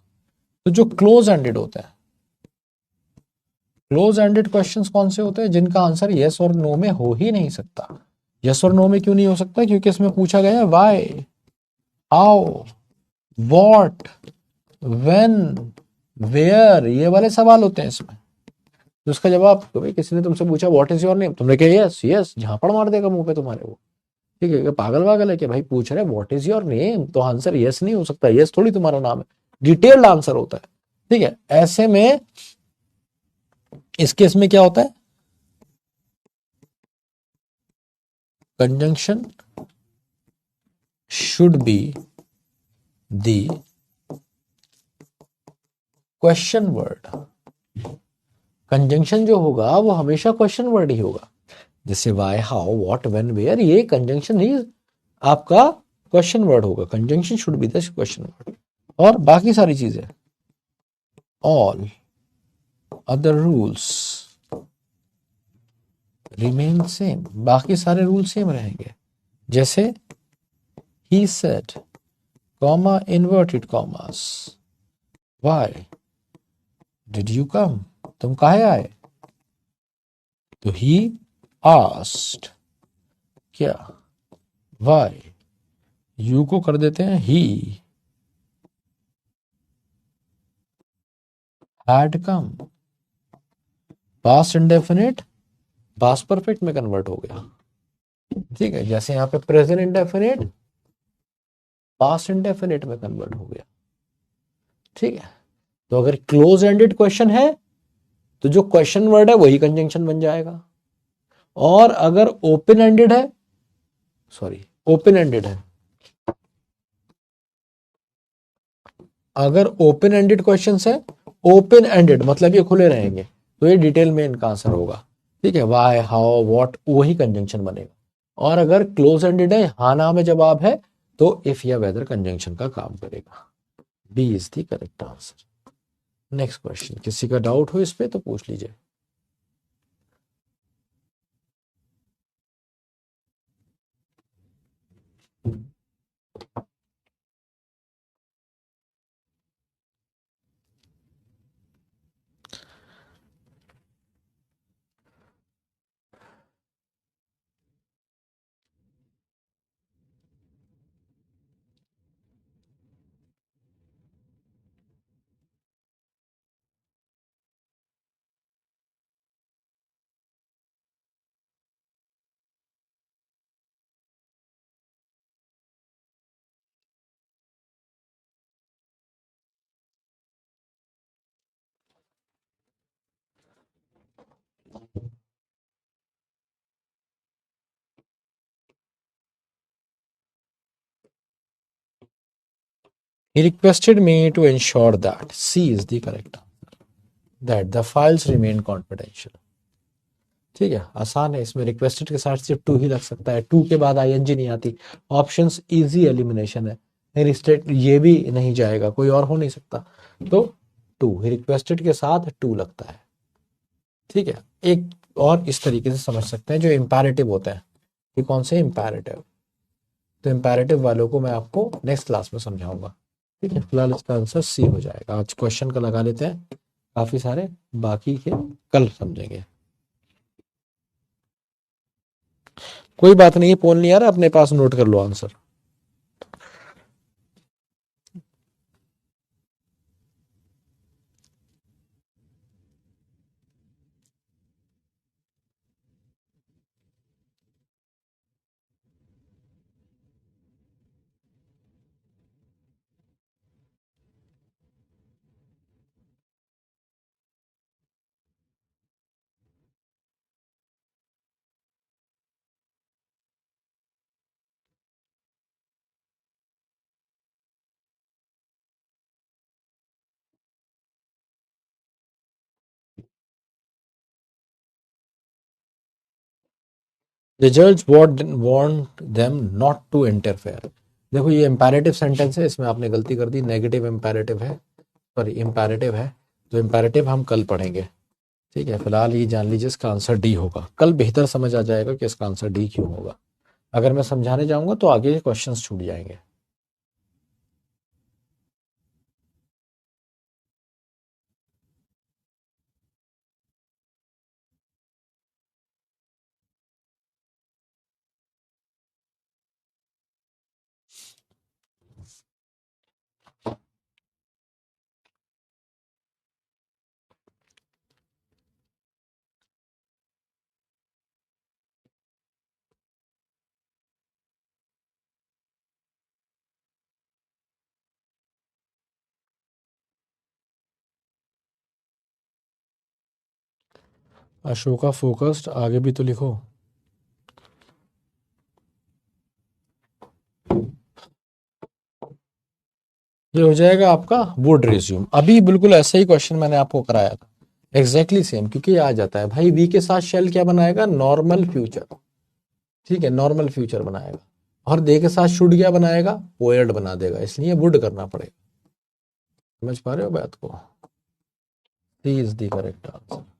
तो जो क्लोज एंडेड होते हैं, क्लोज एंडेड क्वेश्चंस कौन से होते हैं? जिनका आंसर यस और नो में हो ही नहीं सकता। यस और नो में क्यों नहीं हो सकता? क्योंकि इसमें पूछा गया है why, how, what, when, where, ये वाले सवाल होते हैं इसमें। तो उसका जवाब, भाई किसी ने तुमसे पूछा व्हाट इज योर नेम, तुमने कहा यस यस, झापड़ मार देगा मुंह पे तुम्हारे वो। ठीक है, पागल वागल है कि भाई पूछ रहे व्हाट इज योर नेम, तो आंसर यस नहीं हो सकता, यस थोड़ी तुम्हारा नाम है, डिटेल्ड आंसर होता है। ठीक है, ऐसे में इस केस में क्या होता है? Conjunction should be the question word. Conjunction जो होगा वो हमेशा क्वेश्चन वर्ड ही होगा। जैसे why, how, what, when, where, ये कंजंक्शन ही आपका क्वेश्चन वर्ड होगा। Conjunction should be the question word. और बाकी सारी चीजें, all other rules remain same, बाकी सारे रूल सेम रहेंगे। जैसे he said, comma, inverted commas, why did you come, तुम काहे आए? तो ही आस्क्ड क्या, व्हाई, यू को कर देते हैं he had come. Past indefinite past perfect में कन्वर्ट हो गया। ठीक है, जैसे यहां पे प्रेजेंट इंडेफिनिट पास्ट इंडेफिनिट में कन्वर्ट हो गया। ठीक है, तो अगर क्लोज एंडेड क्वेश्चन है तो जो क्वेश्चन वर्ड है वही कंजंक्शन बन जाएगा। और अगर ओपन एंडेड है, सॉरी ओपन एंडेड है, अगर ओपन एंडेड क्वेश्चन है, ओपन एंडेड मतलब ये खुले रहेंगे, तो ये डिटेल में इनका आंसर होगा। ठीक है, वाई, हाउ, व्हाट, वही कंजंक्शन बनेगा। और अगर क्लोज एंडेड है, हाँ ना में जवाब है, तो इफ या वेदर कंजंक्शन का काम करेगा। B is the correct answer. Next question, किसी का डाउट हो इस पे तो पूछ लीजिए। He requested me to ensure that C is the correct answer, that the files remain confidential. ठीक है, आसान है, इसमें रिक्वेस्टेड के साथ सिर्फ टू ही लग सकता है, टू के बाद आईएनजी नहीं आती, ऑप्शंस इजी एलिमिनेशन है, स्टेट ये भी नहीं जाएगा, कोई और हो नहीं सकता, तो टू, रिक्वेस्टेड के साथ टू लगता है। ठीक है, एक और इस तरीके से समझ सकते हैं जो इंपैरेटिव होता है, ये कौन से इंपैरेटिव, तो इंपैरेटिव वालों को मैं आपको नेक्स्ट क्लास में समझाऊंगा। ठीक है, फिलहाल इसका आंसर सी हो जाएगा। आज क्वेश्चन का लगा लेते हैं, काफी सारे बाकी के कल समझेंगे। कोई बात नहीं, पोल नहीं आ रहा अपने पास, नोट कर लो answer. The judge warned them not to interfere। देखो ये इंपैरेटिव सेंटेंस है, इसमें आपने गलती कर दी, नेगेटिव इंपैरेटिव है, सॉरी इंपैरेटिव है, तो इंपैरेटिव हम कल पढ़ेंगे। ठीक है, फिलहाल ये जान लीजिए इसका आंसर डी होगा, कल बेहतर समझ आ जाएगा कि इसका आंसर डी क्यों होगा। अगर मैं समझाने जाऊंगा तो आगे क्वेश्चंस छूट जाएंगे। अशोका फोकस्ड, आगे भी तो लिखो। ये हो जाएगा आपका वुड रिज्यूम। अभी बिल्कुल ऐसा ही क्वेश्चन मैंने आपको कराया था, एग्जैक्टली सेम, क्योंकि ये आ जाता है भाई, वी के साथ शेल क्या बनाएगा, नॉर्मल फ्यूचर। ठीक है, नॉर्मल फ्यूचर बनाएगा, और दे के साथ शुड क्या बनाएगा, पोएड बना देगा, इसलिए वुड करना पड़ेगा। समझ पा रहे हो बात को? सी इज द करेक्ट आंसर।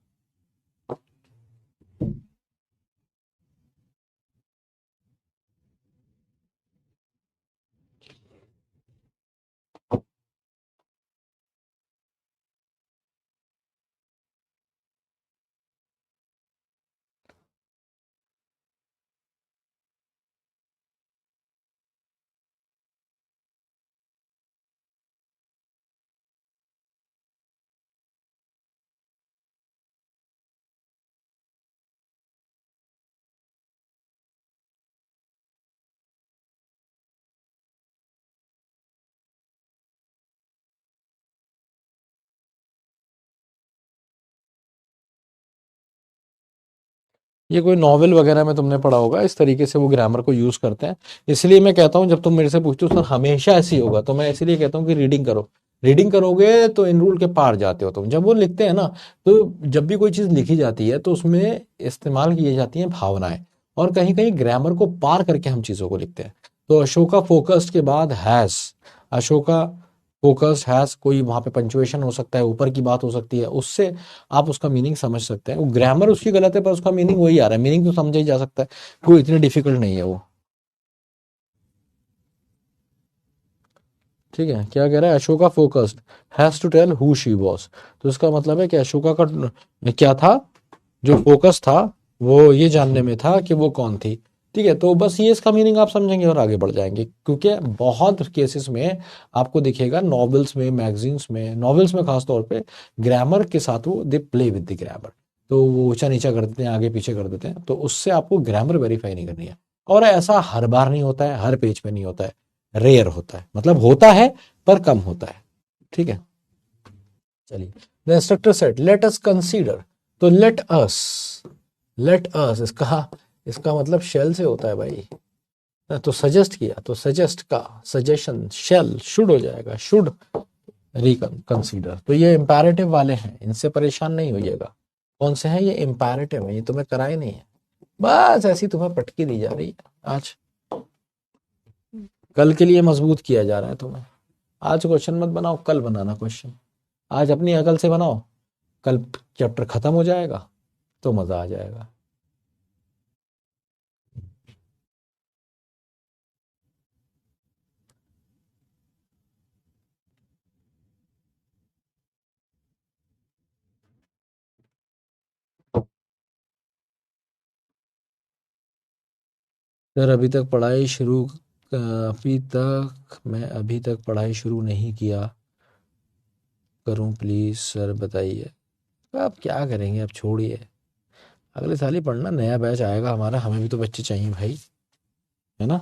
ये कोई नॉवेल वगैरह में तुमने पढ़ा होगा, इस तरीके से वो ग्रामर को यूज करते हैं। इसलिए मैं कहता हूँ, जब तुम मेरे से पूछते हो सर हमेशा ऐसे ही होगा, तो मैं इसलिए कहता हूँ कि रीडिंग करो। रीडिंग करोगे तो इन रूल के पार जाते हो तुम। जब वो लिखते हैं ना, तो जब भी कोई चीज लिखी जाती है तो उसमें इस्तेमाल की जाती हैं भावनाएं, और कहीं कहीं ग्रामर को पार करके हम चीजों को लिखते हैं। तो अशोका फोकस्ड के बाद हैज, अशोका फोकस्ड हैज, कोई वहां पे पंचुएशन हो सकता है, ऊपर की बात हो सकती है, उससे आप उसका मीनिंग समझ सकते हैं। वो ग्रामर उसकी गलत है पर उसका मीनिंग वही आ रहा है, मीनिंग तो समझा ही जा सकता है, कोई इतनी डिफिकल्ट नहीं है वो। ठीक है, क्या कह रहा है, Ashoka focused has to tell who she was, तो इसका मतलब है कि अशोका का क्या था, जो फोकस था वो ये जानने में था कि वो कौन थी। ठीक है, तो बस ये इसका मीनिंग आप समझेंगे और आगे बढ़ जाएंगे, क्योंकि बहुत केसेस में आपको दिखेगा, नॉवेल्स में, मैगजीन्स में, नॉवेल्स में खास तौर पे ग्रामर के साथ वो they play with the grammar, तो वो ऊंचा नीचा कर देते हैं, आगे पीछे कर देते हैं, तो उससे आपको ग्रामर वेरीफाई नहीं करनी है। और ऐसा हर बार नहीं होता है, हर पेज पे नहीं होता है, रेयर होता है, मतलब होता है पर कम होता है। ठीक है, चलिए, the instructor said let us consider, तो लेट अस, लेट अस इसका इसका मतलब शेल से होता है भाई, तो सजेस्ट किया तो सजेस्ट का सजेशन शेल शुड हो जाएगा, शुड रिकंसीडर। तो ये इंपैरेटिव वाले हैं, इनसे परेशान नहीं होइएगा। कौन से हैं ये? इंपैरेटिव है, ये तुम्हें कराए नहीं है, बस ऐसी तुम्हें पटकी दी जा रही है। आज कल के लिए मजबूत किया जा रहा है तुम्हें। आज क्वेश्चन मत बनाओ, कल बनाना क्वेश्चन। आज अपनी अकल से बनाओ, कल चैप्टर खत्म हो जाएगा तो मजा आ जाएगा। सर अभी तक पढ़ाई शुरू नहीं किया, करूं प्लीज सर बताइए। तो आप क्या करेंगे, अब छोड़िए, अगले साल ही पढ़ना, नया बैच आएगा हमारा, हमें भी तो बच्चे चाहिए भाई, है ना,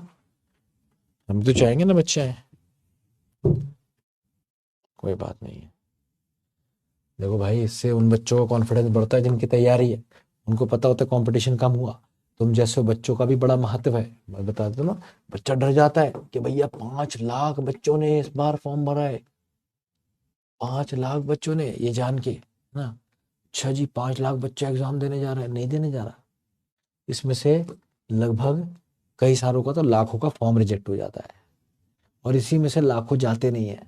हम भी तो चाहेंगे ना बच्चे आए। कोई बात नहीं है। देखो भाई, इससे उन बच्चों का कॉन्फिडेंस बढ़ता है जिनकी तैयारी है, उनको पता होता है कंपटीशन कम हुआ। तुम जैसे बच्चों का भी बड़ा महत्व है, मैं बता दूं ना। बच्चा डर जाता है कि भैया 5 लाख बच्चों ने इस बार फॉर्म भरा है, 5 लाख बच्चों ने, ये जान के ना, अच्छा जी 5 लाख बच्चे एग्जाम देने जा रहा है, नहीं देने जा रहा। इसमें से लगभग कई सारों का तो लाखों का फॉर्म रिजेक्ट हो जाता है, और इसी में से लाखों जाते नहीं है,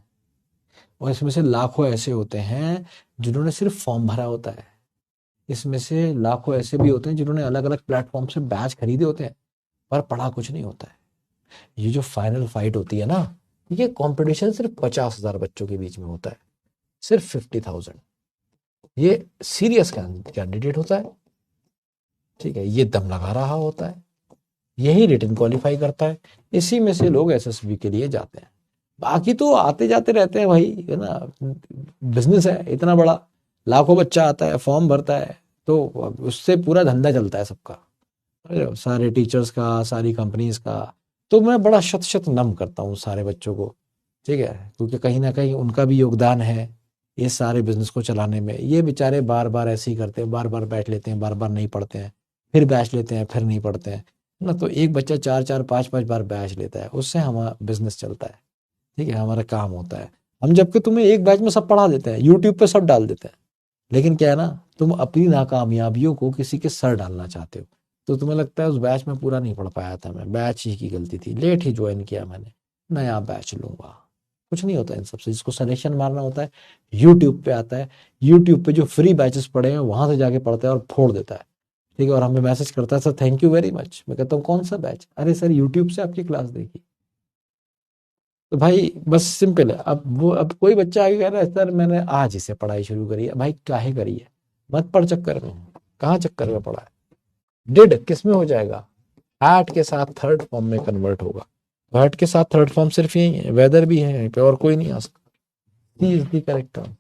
और इसमें से लाखों ऐसे होते हैं जिन्होंने सिर्फ फॉर्म भरा होता है। इसमें से लाखों ऐसे भी होते हैं जिन्होंने अलग अलग प्लेटफॉर्म से बैच खरीदे होते हैं, पर पढ़ा कुछ नहीं होता है। ये जो फाइनल फाइट होती है ना, ये कंपटीशन सिर्फ 50,000 बच्चों के बीच में होता है, सिर्फ 50,000। ये सीरियस कैंडिडेट होता है, ठीक है, ये दम लगा रहा होता है, यही रिटन क्वालिफाई करता है, इसी में से लोग एसएसबी के लिए जाते हैं। बाकी तो आते जाते रहते हैं भाई, है ना, बिजनेस है इतना बड़ा, लाखों बच्चा आता है फॉर्म भरता है, तो उससे पूरा धंधा चलता है सबका, सारे टीचर्स का, सारी कंपनीज का। तो मैं बड़ा शत शत नम करता हूँ सारे बच्चों को, ठीक है, क्योंकि कहीं ना कहीं उनका भी योगदान है ये सारे बिजनेस को चलाने में। ये बेचारे बार बार ऐसे ही करते हैं, बार बार बैठ लेते हैं, बार बार नहीं पढ़ते हैं, फिर बैच लेते हैं, फिर नहीं पढ़ते हैं ना। तो एक बच्चा 4 4 5 5 बार बैच लेता है, उससे हमारा बिजनेस चलता है, ठीक है, हमारा काम होता है। हम जबकि तुम्हें एक बैच में सब पढ़ा देते हैं, यूट्यूब पे सब डाल देते हैं, लेकिन क्या है ना, तुम अपनी नाकामयाबियों को किसी के सर डालना चाहते हो। तो तुम्हें लगता है उस बैच में पूरा नहीं पढ़ पाया था मैं, बैच ही की गलती थी, लेट ही ज्वाइन किया मैंने, नया बैच लूंगा। कुछ नहीं होता इन सबसे, जिसको सलेक्शन मारना होता है यूट्यूब पे आता है, यूट्यूब पे जो फ्री बैचेस पड़े हैं वहां से जाके पढ़ता है और फोड़ देता है, ठीक है, और हमें मैसेज करता है sir thank you very much. मैं कहता हूँ कौन सा बैच? अरे सर यूट्यूब से आपकी क्लास देखी। तो भाई बस सिंपल है। अब कोई बच्चा आगे कह रहा है सर मैंने आज ही से पढ़ाई शुरू करी है, भाई काहे करी है? मत पढ़ चक्कर में, कहाँ चक्कर में पढ़ा है? डिड किस में हो जाएगा? हैट के साथ थर्ड फॉर्म में कन्वर्ट होगा। हैट के साथ थर्ड फॉर्म सिर्फ यही है, वेदर भी है यहीं पे, और कोई नहीं आ सकता। सी इज द करेक्ट आंसर।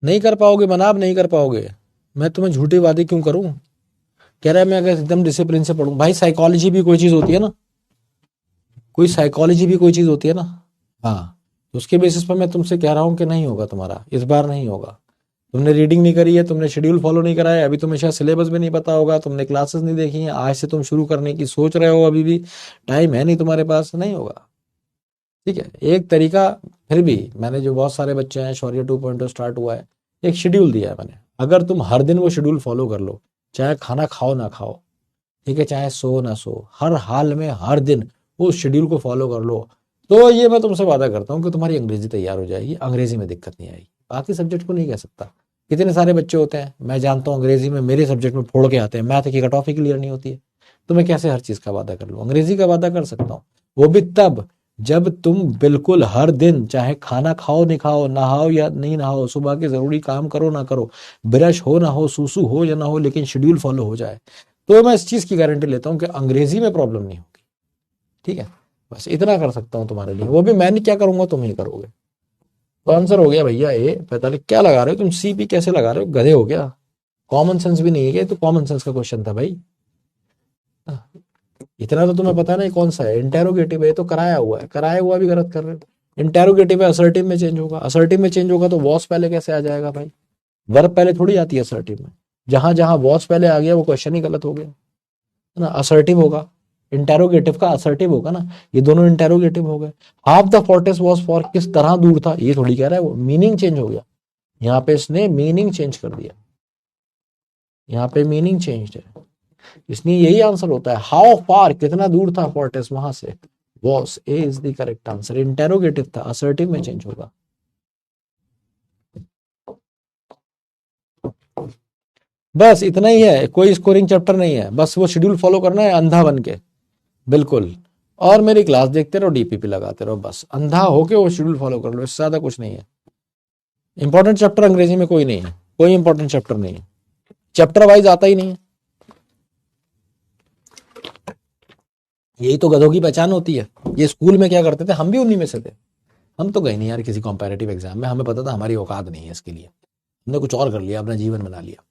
नहीं कर पाओगे मनाब, नहीं कर पाओगे। मैं तुम्हें झूठे वादे क्यों करूं? कह रहा है मैं अगर एकदम डिसिप्लिन से पढ़ूं, भाई साइकोलॉजी भी कोई चीज होती है ना, कोई साइकोलॉजी भी कोई चीज होती है ना। हाँ, तो उसके बेसिस पर मैं तुमसे कह रहा हूँ कि नहीं होगा तुम्हारा, इस बार नहीं होगा। तुमने रीडिंग नहीं करी है, तुमने शेड्यूल फॉलो नहीं करा है, अभी तुम्हें शायद सिलेबस भी नहीं पता होगा, तुमने क्लासेस नहीं देखी हैं, आज से तुम शुरू करने की सोच रहे हो, अभी भी टाइम है नहीं तुम्हारे पास, नहीं होगा, ठीक है। एक तरीका फिर भी, मैंने जो बहुत सारे बच्चे हैं, शौर्य 2.0 स्टार्ट हुआ है, एक शेड्यूल दिया है मैंने। अगर तुम हर दिन वो शेड्यूल फॉलो कर लो, चाहे खाना खाओ ना खाओ, ठीक है, चाहे सो ना सो, हर हाल में हर दिन उस शेड्यूल को फॉलो कर लो, तो ये मैं तुमसे वादा करता हूँ कि तुम्हारी अंग्रेजी तैयार हो जाएगी, अंग्रेजी में दिक्कत नहीं आएगी। बाकी सब्जेक्ट को नहीं कह सकता। कितने सारे बच्चे होते हैं मैं जानता हूँ अंग्रेजी में मेरे सब्जेक्ट में फोड़ के आते हैं, मैथ की कट ऑफ ही क्लियर नहीं होती है। तो मैं कैसे हर चीज का वादा कर लूँ? अंग्रेजी का वादा कर सकता हूँ, वो भी तब जब तुम बिल्कुल हर दिन, चाहे खाना खाओ नहीं खाओ, नहाओ या नहीं नहाओ, सुबह के जरूरी काम करो ना करो, ब्रश हो ना हो, सूसू हो या ना हो, लेकिन शेड्यूल फॉलो हो जाए, तो मैं इस चीज की गारंटी लेता हूं कि अंग्रेजी में प्रॉब्लम नहीं होगी, ठीक है। बस इतना कर सकता हूं तुम्हारे लिए, वो भी मैं नहीं क्या करूंगा, तुम ही करोगे। तो आंसर हो गया भैया ए 45। क्या लगा रहे हो तुम, सी पी कैसे लगा रहे हो, गधे हो क्या? कॉमन सेंस भी नहीं है क्या? तो कॉमन सेंस का क्वेश्चन था भाई। इतना तो तुम्हें पता नहीं कौन सा है, इंटेरोगेटिव है तो कराया हुआ है, कराया हुआ भी गलत कर रहे हो। इंटेरोगेटिव है, असर्टिव में चेंज होगा, असर्टिव में चेंज होगा तो वॉस पहले कैसे आ जाएगा भाई? वर्ब पहले थोड़ी आती है असर्टिव में, जहां जहां वॉस पहले आ गया वो क्वेश्चन ही गलत हो गया, है ना। असर्टिव होगा, इंटेरोगेटिव का असर्टिव होगा ना, ये दोनों इंटेरोगेटिव हो गए। हाफ द फोर्टेस्ट वॉज फॉर किस तरह दूर था, ये थोड़ी कह रहा है वो, मीनिंग चेंज हो गया, यहाँ पे इसने मीनिंग चेंज कर दिया, यहाँ पे मीनिंग चेंज है, इसलिए यही आंसर होता है। हाउ फार, कितना दूर था फोर्टेस वहां से, was, A is the correct answer. Interrogative था, असर्टिव में चेंज होगा। बस इतना ही है, कोई स्कोरिंग चैप्टर नहीं है, बस वो शेड्यूल फॉलो करना है अंधा बन के, बिल्कुल। और मेरी क्लास देखते रहो, डीपीपी लगाते रहो, बस अंधा होके वो शेड्यूल फॉलो कर लो, इससे ज्यादा कुछ नहीं है। इंपॉर्टेंट चैप्टर अंग्रेजी में कोई नहीं है, कोई इंपॉर्टेंट चैप्टर नहीं है, चैप्टर वाइज आता ही नहीं है। यही तो गधों की पहचान होती है। ये स्कूल में क्या करते थे, हम भी उन्हीं में से थे। हम तो गए नहीं यार किसी कॉम्पैरेटिव एग्जाम में, हमें पता था हमारी औकात नहीं है इसके लिए, हमने कुछ और कर लिया, अपना जीवन बना लिया।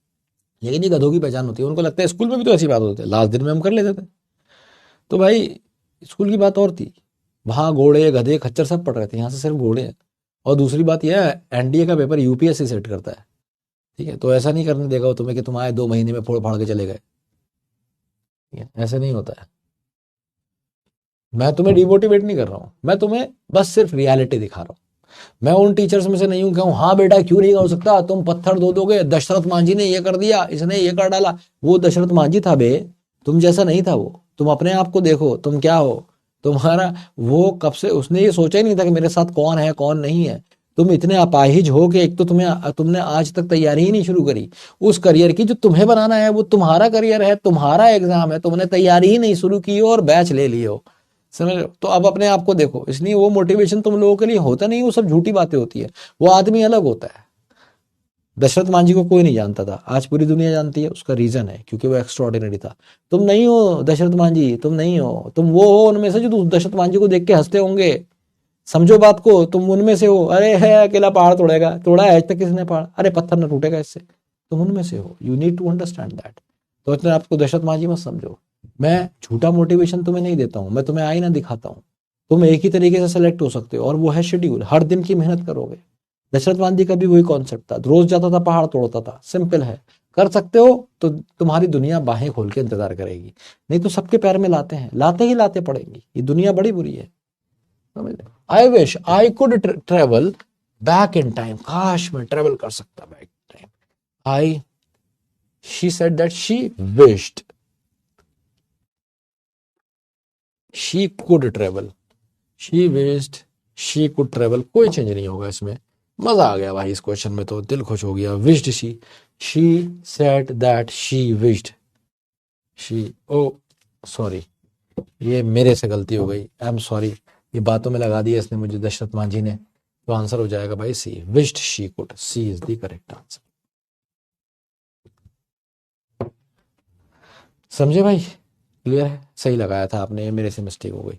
लेकिन ये गधों की पहचान होती है, उनको लगता है स्कूल में भी तो ऐसी बात होती है, लास्ट दिन में हम कर लेते थे। तो भाई स्कूल की बात और थी, वहां घोड़े गधे खच्चर सब पढ़ रहे थे, यहाँ से सिर्फ घोड़े हैं। और दूसरी बात यह है, एनडीए का पेपर यूपीएससी सेट करता है, ठीक है, तो ऐसा नहीं करने देगा तुम्हें कि तुम आए 2 महीने में फोड़ फाड़ के चले गए, ऐसे नहीं होता है। मैं तुम्हें डिमोटिवेट नहीं कर रहा हूं, मैं तुम्हें बस सिर्फ रियलिटी दिखा रहा हूं। मैं उन टीचर्स में से नहीं हूं कि हाँ बेटा क्यों नहीं हो सकता, तुम पत्थर दो दोगे, दशरथ मांझी ने ये कर दिया, इसने ये कर डाला। वो दशरथ मांझी था बे, तुम जैसा नहीं था वो। तुम अपने आप को देखो, तुम क्या हो, तुम्हारा वो कब से, उसने ये सोचा ही नहीं था कि मेरे साथ कौन है कौन नहीं है। तुम इतने अपाहिज हो कि एक तो तुमने आज तक तैयारी ही नहीं शुरू करी उस करियर की जो तुम्हें बनाना है, वो तुम्हारा करियर है, तुम्हारा एग्जाम है, तुमने तैयारी ही नहीं शुरू की और बैच ले ली हो, समझ रहे हो? तो अब अपने आप को देखो, इसलिए वो मोटिवेशन तुम लोगों के लिए होता नहीं, वो सब झूठी बातें होती है। वो आदमी अलग होता है। दशरथ मांझी को कोई नहीं जानता था, आज पूरी दुनिया जानती है, उसका रीजन है क्योंकि वो एक्स्ट्रॉर्डिनरी था। तुम नहीं हो दशरथ मांझी, तुम नहीं हो, तुम वो हो उनमें से जो दशरथ मांझी को देख के हंसते होंगे। समझो बात को, तुम उनमें से हो। अरे है अकेला पहाड़ तोड़ेगा, तोड़ा है आज तक किसने पहाड़, अरे पत्थर न टूटेगा इससे, तुम उनमें से हो। You need to understand that. तो इतना आपको दशरथ मांझी मत समझो। मैं झूठा मोटिवेशन तुम्हें नहीं देता हूं, मैं तुम्हें आईना दिखाता हूं। तुम एक ही तरीके से सेलेक्ट हो सकते हो और वो है शेड्यूल, हर दिन की मेहनत करोगे। दशरथ मांझी का भी वही कॉन्सेप्ट था, रोज जाता था पहाड़ तोड़ता था, सिंपल है। कर सकते हो तो तुम्हारी दुनिया बाहें खोल के इंतजार करेगी, नहीं तो सबके पैर में लाते हैं, लाते ही लाते पड़ेंगी। ये दुनिया बड़ी बुरी है। I wish I could travel back in time, काश मैं ट्रेवल कर सकता back in time. I she said that she wished she could travel, she wished she could travel, कोई चेंज नहीं होगा इसमें। मजा आ गया भाई इस क्वेश्चन में, तो दिल खुश हो गया। Wished she said that she wished she, oh sorry, ये मेरे से गलती हो गई, आई एम सॉरी। ये बातों में लगा दिया इसने मुझे, दशरथ मांझी ने। तो आंसर हो जाएगा भाई C, wished she could, C is the correct answer. समझे भाई? क्लियर है? सही लगाया था आपने, मेरे से मिस्टेक हो गई।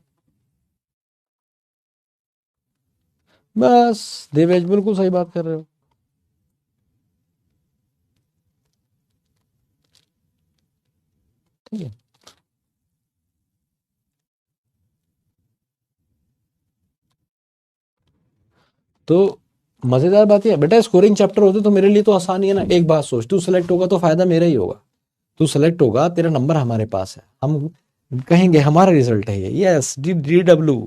बस देवेश बिल्कुल सही बात कर रहे हो। ठीक है, तो मजेदार बात है बेटा, स्कोरिंग चैप्टर होते तो मेरे लिए तो आसान ही है ना। एक बात सोच, तू सेलेक्ट होगा तो फायदा मेरा ही होगा। तू सेलेक्ट होगा, तेरा नंबर हमारे पास है, हम कहेंगे हमारा रिजल्ट है ये, यस DW,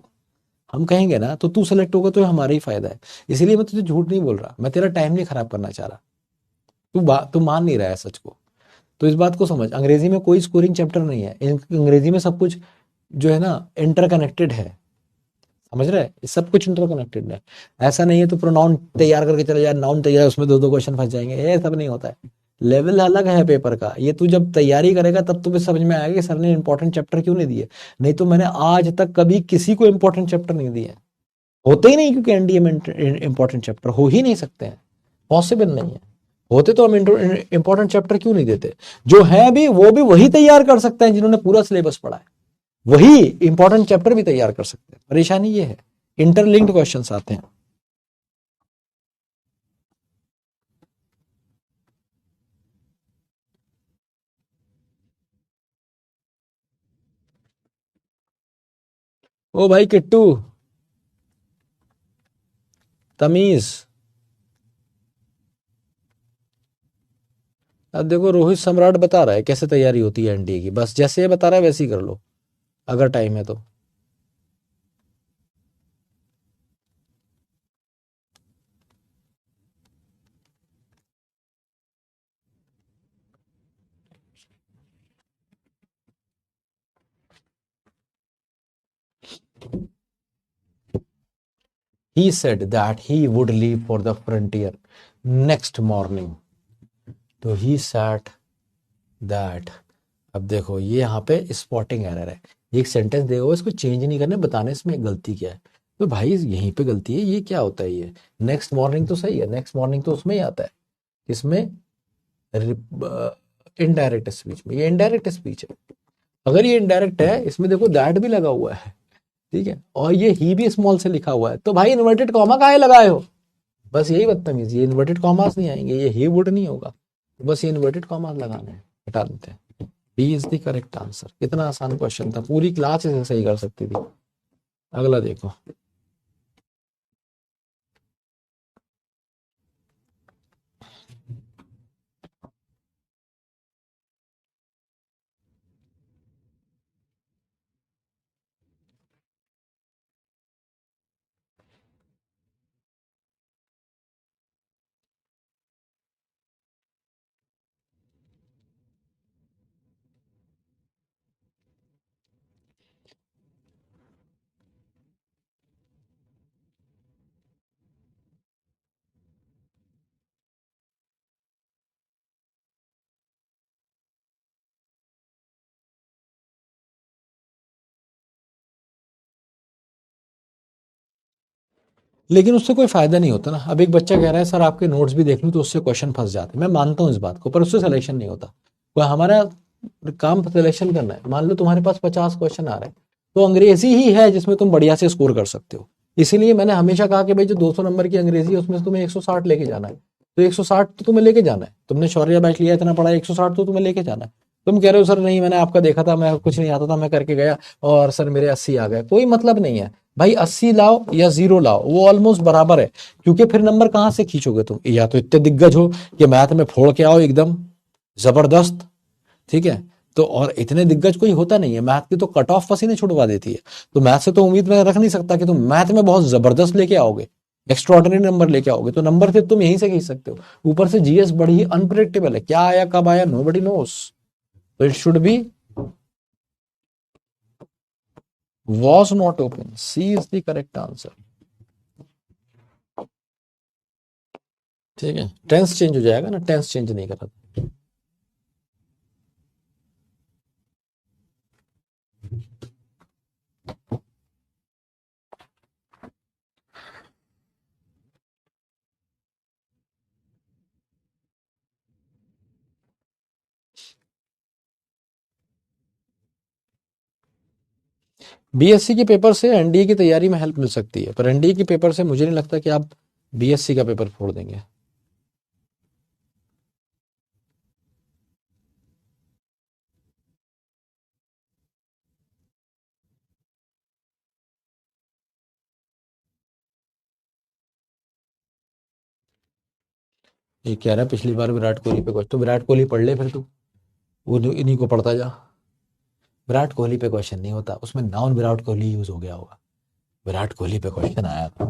हम कहेंगे ना, तो तू सेलेक्ट होगा तो हमारा ही फायदा है। इसलिए मैं तुझे झूठ नहीं बोल रहा, मैं तेरा टाइम नहीं खराब करना चाह रहा। तू मान नहीं रहा है सच को, तो इस बात को समझ। अंग्रेजी में कोई स्कोरिंग चैप्टर नहीं है, अंग्रेजी में सब कुछ जो है ना इंटरकनेक्टेड है, समझ रहे हैं? सब कुछ इंटरकनेक्टेड है। ऐसा नहीं है तो प्रोनाउन तैयार करके चले जाए, नाउन तैयार, उसमें 2-2 क्वेश्चन फंस जाएंगे, ये सब नहीं होता है। लेवल अलग है पेपर का, ये तू जब तैयारी करेगा तब तुम्हें समझ में आएगा कि सर ने इंपॉर्टेंट चैप्टर क्यों नहीं दिए। नहीं तो मैंने आज तक कभी किसी को इंपॉर्टेंट चैप्टर नहीं दिए, होते ही नहीं, क्योंकि एनडीए में इंपॉर्टेंट चैप्टर हो ही नहीं सकते हैं, पॉसिबल नहीं है। होते तो हम इंपॉर्टेंट चैप्टर क्यों नहीं देते? जो है भी वो भी वही तैयार कर सकते हैं जिन्होंने पूरा सिलेबस पढ़ा है। वही इंपॉर्टेंट चैप्टर भी तैयार कर सकते हैं। परेशानी ये है, इंटरलिंक्ड क्वेश्चंस आते हैं। ओ भाई किट्टू, तमीज। अब देखो रोहित सम्राट बता रहा है कैसे तैयारी होती है एनडीए की, बस जैसे ये बता रहा है वैसे ही कर लो अगर टाइम है तो। He said that he would leave for the frontier next morning. तो he said that, अब देखो ये यहाँ पे स्पॉटिंग एरर है, ये एक सेंटेंस देगा इसको चेंज नहीं करना, बताने इसमें गलती क्या है। तो भाई यहीं पे गलती है, ये क्या होता है, ये नेक्स्ट मॉर्निंग तो सही है, नेक्स्ट मॉर्निंग तो उसमें ही आता है, इसमें इनडायरेक्ट स्पीच में, ये इनडायरेक्ट स्पीच है। अगर ये इनडायरेक्ट है इसमें देखो दैट भी लगा हुआ है, ठीक है, और ये ही भी स्मॉल से लिखा हुआ है, तो भाई इन्वर्टेड कॉमा काहे लगाए हो, बस यही बदतमीजी, ये इन्वर्टेड कॉमास नहीं आएंगे, ये ही वुड नहीं होगा, तो बस ये इन्वर्टेड कॉमास लगाने हैं, हटा देते हैं। B is the correct answer. कितना आसान क्वेश्चन था, पूरी क्लास इसे सही कर सकती थी। अगला देखो, लेकिन उससे कोई फायदा नहीं होता ना। अब एक बच्चा कह रहा है सर आपके नोट्स भी देख लूं तो उससे क्वेश्चन फंस जाते हैं, मैं मानता हूं इस बात को, पर उससे सिलेक्शन नहीं होता। कोई हमारा काम सिलेक्शन करना है, मान लो तुम्हारे पास 50 क्वेश्चन आ रहे हैं, तो अंग्रेजी ही है जिसमें तुम बढ़िया से स्कोर कर सकते हो। इसीलिए मैंने हमेशा कहा कि भाई जो 200 नंबर की अंग्रेजी है उसमें से तुम्हें 160 लेके जाना है, तो 160 तो तुम्हें लेके जाना है। तुमने शौर्य बैच लिया इतना पढ़ा, 160 तो तुम्हें लेके जाना है। तुम कह रहे हो सर नहीं मैंने आपका देखा था, मैं कुछ नहीं आता था, मैं करके गया और सर मेरे 80 आ गए, कोई मतलब नहीं है भाई, 80 लाओ या 0 लाओ वो ऑलमोस्ट बराबर है, क्योंकि फिर नंबर कहां से खींचोगे तुम, या तो इतने दिग्गज हो कि मैथ में फोड़ के आओ एकदम जबरदस्त, ठीक है, तो और इतने दिग्गज कोई होता नहीं है, मैथ की तो कट ऑफ पसीने छुड़वा देती है, तो मैथ से तो उम्मीद में रख नहीं सकता कि तुम मैथ में बहुत जबरदस्त लेके आओगे, एक्स्ट्रॉर्डनरी नंबर लेके आओगे, तो नंबर फिर तुम यहीं से खींच सकते हो। ऊपर से जीएस बड़ी ही अनप्रिडिक्टेबल है, क्या आया कब आया नोबडी नोस, तो it should be was not open. C is the correct answer. ठीक है, टेंस चेंज हो जाएगा ना, टेंस चेंज नहीं करा। बीएससी के पेपर से एनडीए की तैयारी में हेल्प मिल सकती है, पर एनडीए के पेपर से मुझे नहीं लगता कि आप बीएससी का पेपर फोड़ देंगे। ये कह रहा है पिछली बार विराट कोहली पे क्वेश्चन, तो विराट कोहली पढ़ ले फिर तू, वो इन्हीं को पढ़ता जा। विराट कोहली पे क्वेश्चन नहीं होता, उसमें नाउन विराट कोहली यूज हो गया होगा, विराट कोहली पे क्वेश्चन आया था।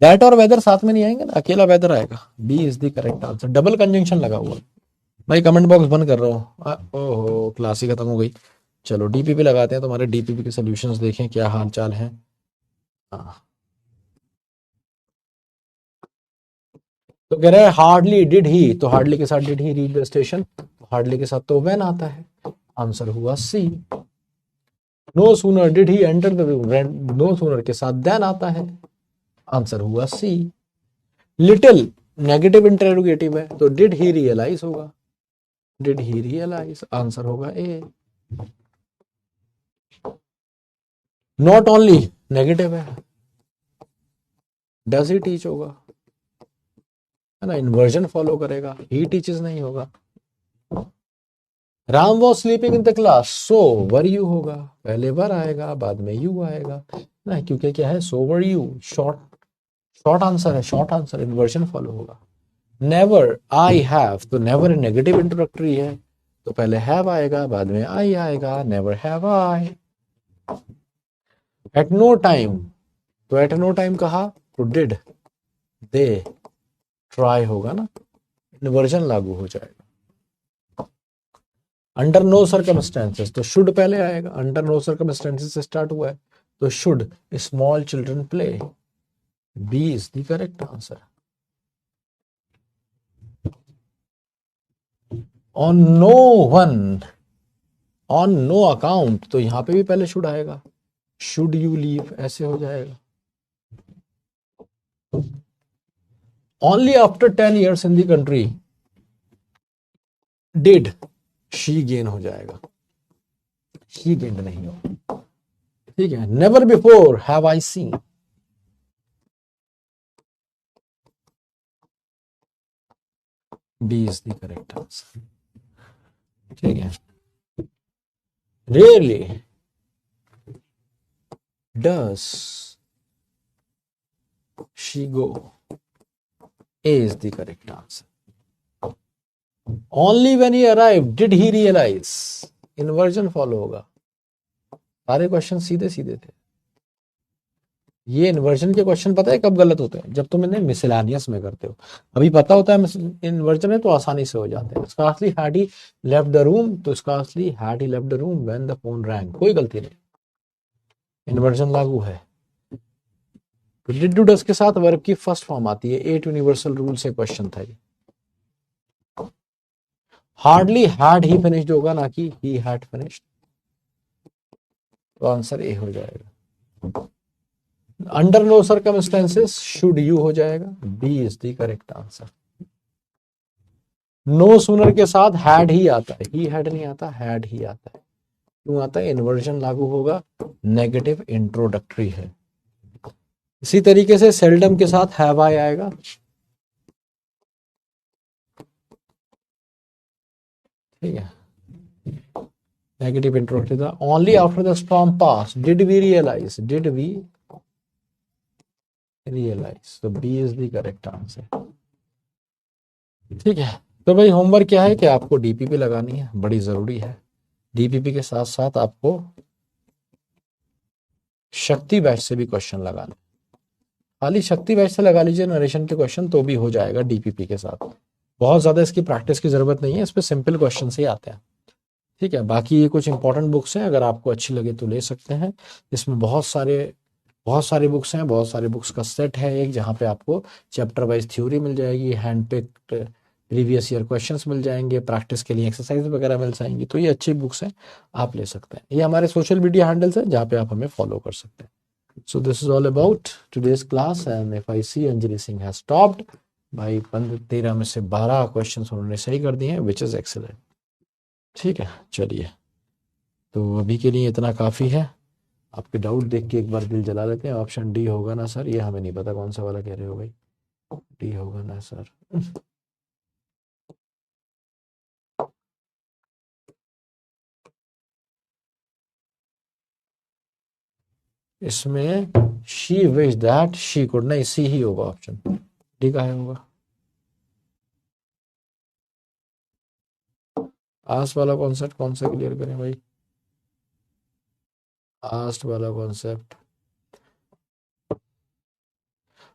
दैट और वेदर साथ में नहीं आएंगे ना, अकेला वेदर आएगा। B is the correct answer, double conjunction लगा हुआ। भाई कमेंट बॉक्स बंद कर रहा हूँ, ओहो क्लास ही खत्म हो गई। चलो डीपीपी लगाते हैं, तुम्हारे डीपीपी के सॉल्यूशंस देखें क्या हाल चाल है। हाँ, तो कह रहा है हार्डली डिड ही, तो हार्डली के साथ did he reach the station, hardly के साथ तो व्हेन आता है, आंसर हुआ C. No sooner did he enter the room, no sooner के साथ देन आता है, आंसर हुआ सी। लिटिल नेगेटिव इंटरोगेटिव है, तो डिड ही रियलाइज होगा, डिड ही रियलाइज, आंसर होगा ए। नॉट ओनली नेगेटिव है, डज ही टीच होगा, है ना, इन्वर्जन फॉलो करेगा, ही टीचेस नहीं होगा। Ram was sleeping in the class, so were you होगा, पहले वर आएगा बाद में यू आएगा ना, क्योंकि क्या है, so were you, short short answer है, शॉर्ट आंसर, इन्वर्जन फॉलो होगा। नेवर आई हैव, तो नेवर नेगेटिव इंट्रोडक्टरी है, तो पहले हैव आएगा बाद में आई आएगा, never have I. At no time, तो एट नो टाइम कहा तो डिड दे ट्राई होगा ना, इन्वर्जन लागू हो जाएगा। अंडर नो सर्कमस्टेंसेस, तो शुड पहले आएगा, अंडर नो सर्कमस्टेंसेस से स्टार्ट हुआ है, तो should small children play, B is the correct answer. On no one, on no account, तो यहां पे भी पहले शुड आएगा, शुड यू लीव ऐसे हो जाएगा। Only after 10 years in the country did she gain हो जाएगा, शी गेन नहीं हो, ठीक है। Never before have I seen, B is the correct answer, ठीक है। Rarely does she go, A is the correct answer. Only when he arrive did he realise, inversion follow होगा। सारे क्वेश्चन सीधे सीधे थे। ये इन्वर्जन के क्वेश्चन पता है कब गलत होते हैं, जब तुम इन्हें मिसलेनियस में करते हो। अभी पता होता है इन्वर्जन है तो आसानी से हो जाते हैं। Scarcely had he left the room, तो scarcely had he left the room when the phone rang, कोई गलती नहीं, इन्वर्जन लागू है। तो डिड डू डज के साथ वर्ब की फर्स्ट फॉर्म आती है, 8 यूनिवर्सल रूल से क्वेश्चन था ये। हार्डली हैड ही फिनिश्ड होगा, ना कि ही हैड फिनिश्ड, तो आंसर ए हो जाएगा। Under no circumstances should you हो जाएगा, B is the correct answer. No sooner के साथ हैड ही आता है, ही हैड नहीं आता, हैड ही आता है। क्यों आता है, इन्वर्जन लागू होगा, नेगेटिव इंट्रोडक्टरी है। इसी तरीके से सेल्डम के साथ हैव आई आएगा, ठीक है, नेगेटिव इंट्रोडक्टरी था। Only after the storm pass did we realise, did we realise, तो B is the correct answer, ठीक है। तो भाई होमवर्क क्या है कि आपको डीपीपी लगानी है, बड़ी जरूरी है। डीपीपी के साथ साथ आपको शक्ति बैच से भी क्वेश्चन लगाने, खाली शक्ति बैच से लगा लीजिए नरेशन के क्वेश्चन तो भी हो जाएगा डीपीपी के साथ। बहुत ज्यादा इसकी प्रैक्टिस की जरूरत नहीं है, इस पे सिंपल क्वेश्चन ही आते हैं, ठीक है। बाकी ये कुछ इंपॉर्टेंट बुक्स हैं, अगर आपको अच्छी लगे तो ले सकते हैं। इसमें बहुत सारी बुक्स हैं, बहुत सारे बुक्स का सेट है एक, जहाँ पे आपको चैप्टर वाइज थ्योरी मिल जाएगी, hand picked previous year questions मिल जाएंगे, प्रैक्टिस के लिए एक्सरसाइज वगैरह मिल जाएंगी। तो ये अच्छी बुक्स हैं, आप ले सकते हैं। ये हमारे सोशल मीडिया हैंडल्स हैं जहाँ पे आप हमें फॉलो कर सकते हैं। So this is all about today's class, and if I see Anjali Singh has stopped, भाई 13 में से 12 क्वेश्चन उन्होंने सही कर दिए हैं, विच इज एक्सेलेंट, ठीक है। चलिए, तो अभी के लिए इतना काफ़ी है। आपके डाउट देख के एक बार दिल जला लेते हैं। ऑप्शन डी होगा ना सर, ये हमें नहीं पता कौन सा वाला कह रहे हो भाई, डी होगा ना सर। इसमें she wish that she could, नहीं सी ही होगा, ऑप्शन डी का है होगा। आस्ट वाला कॉन्सेप्ट कौन सा क्लियर करें भाई, आस्ट वाला कॉन्सेप्ट,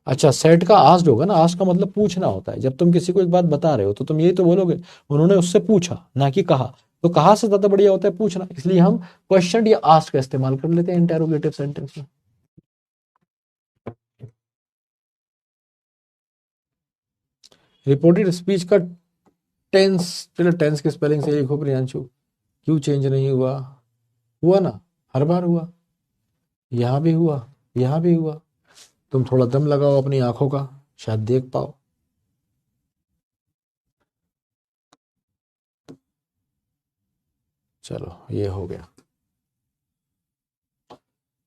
अच्छा सेट का आस्क्ड होगा ना, आस्क का मतलब पूछना होता है। जब तुम किसी को एक बात बता रहे हो तो तुम यही तो बोलोगे उन्होंने उससे पूछा, ना कि कहा। तो कहा से ज्यादा बढ़िया होता है पूछना, इसलिए हम क्वेश्चन या आस्क का इस्तेमाल कर लेते हैं इंटेरोगेटिव सेंटेंस में। रिपोर्टेड स्पीच का टेंस, चलो टेंस के स्पेलिंग से एक हो प्रियांशु, क्यों चेंज नहीं हुआ, हुआ ना, हर बार हुआ, यहां भी हुआ, यहां भी हुआ। तुम थोड़ा दम लगाओ अपनी आंखों का, शायद देख पाओ। चलो ये हो गया।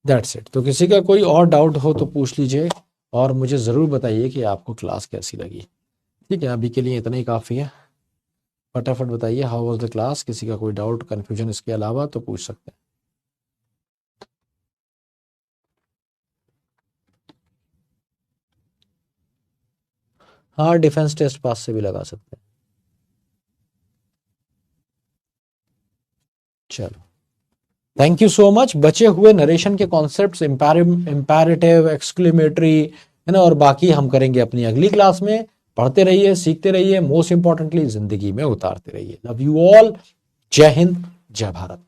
That's it. तो किसी का कोई और डाउट हो तो पूछ लीजिए और मुझे ज़रूर बताइए कि आपको क्लास कैसी लगी। ठीक है, अभी के लिए इतना ही काफ़ी है। फटाफट बताइए हाउ वाज द क्लास। किसी का कोई डाउट कन्फ्यूजन इसके अलावा तो पूछ सकते हैं। हाँ, डिफेंस टेस्ट पास से भी लगा सकते हैं। चलो, थैंक यू सो मच। बचे हुए नरेशन के कॉन्सेप्ट्स, इम्पेरेटिव, एक्सक्लेमेटरी, है ना, और बाकी हम करेंगे अपनी अगली क्लास में। पढ़ते रहिए, सीखते रहिए, मोस्ट इंपॉर्टेंटली जिंदगी में उतारते रहिए। Love you all. जय हिंद, जय भारत।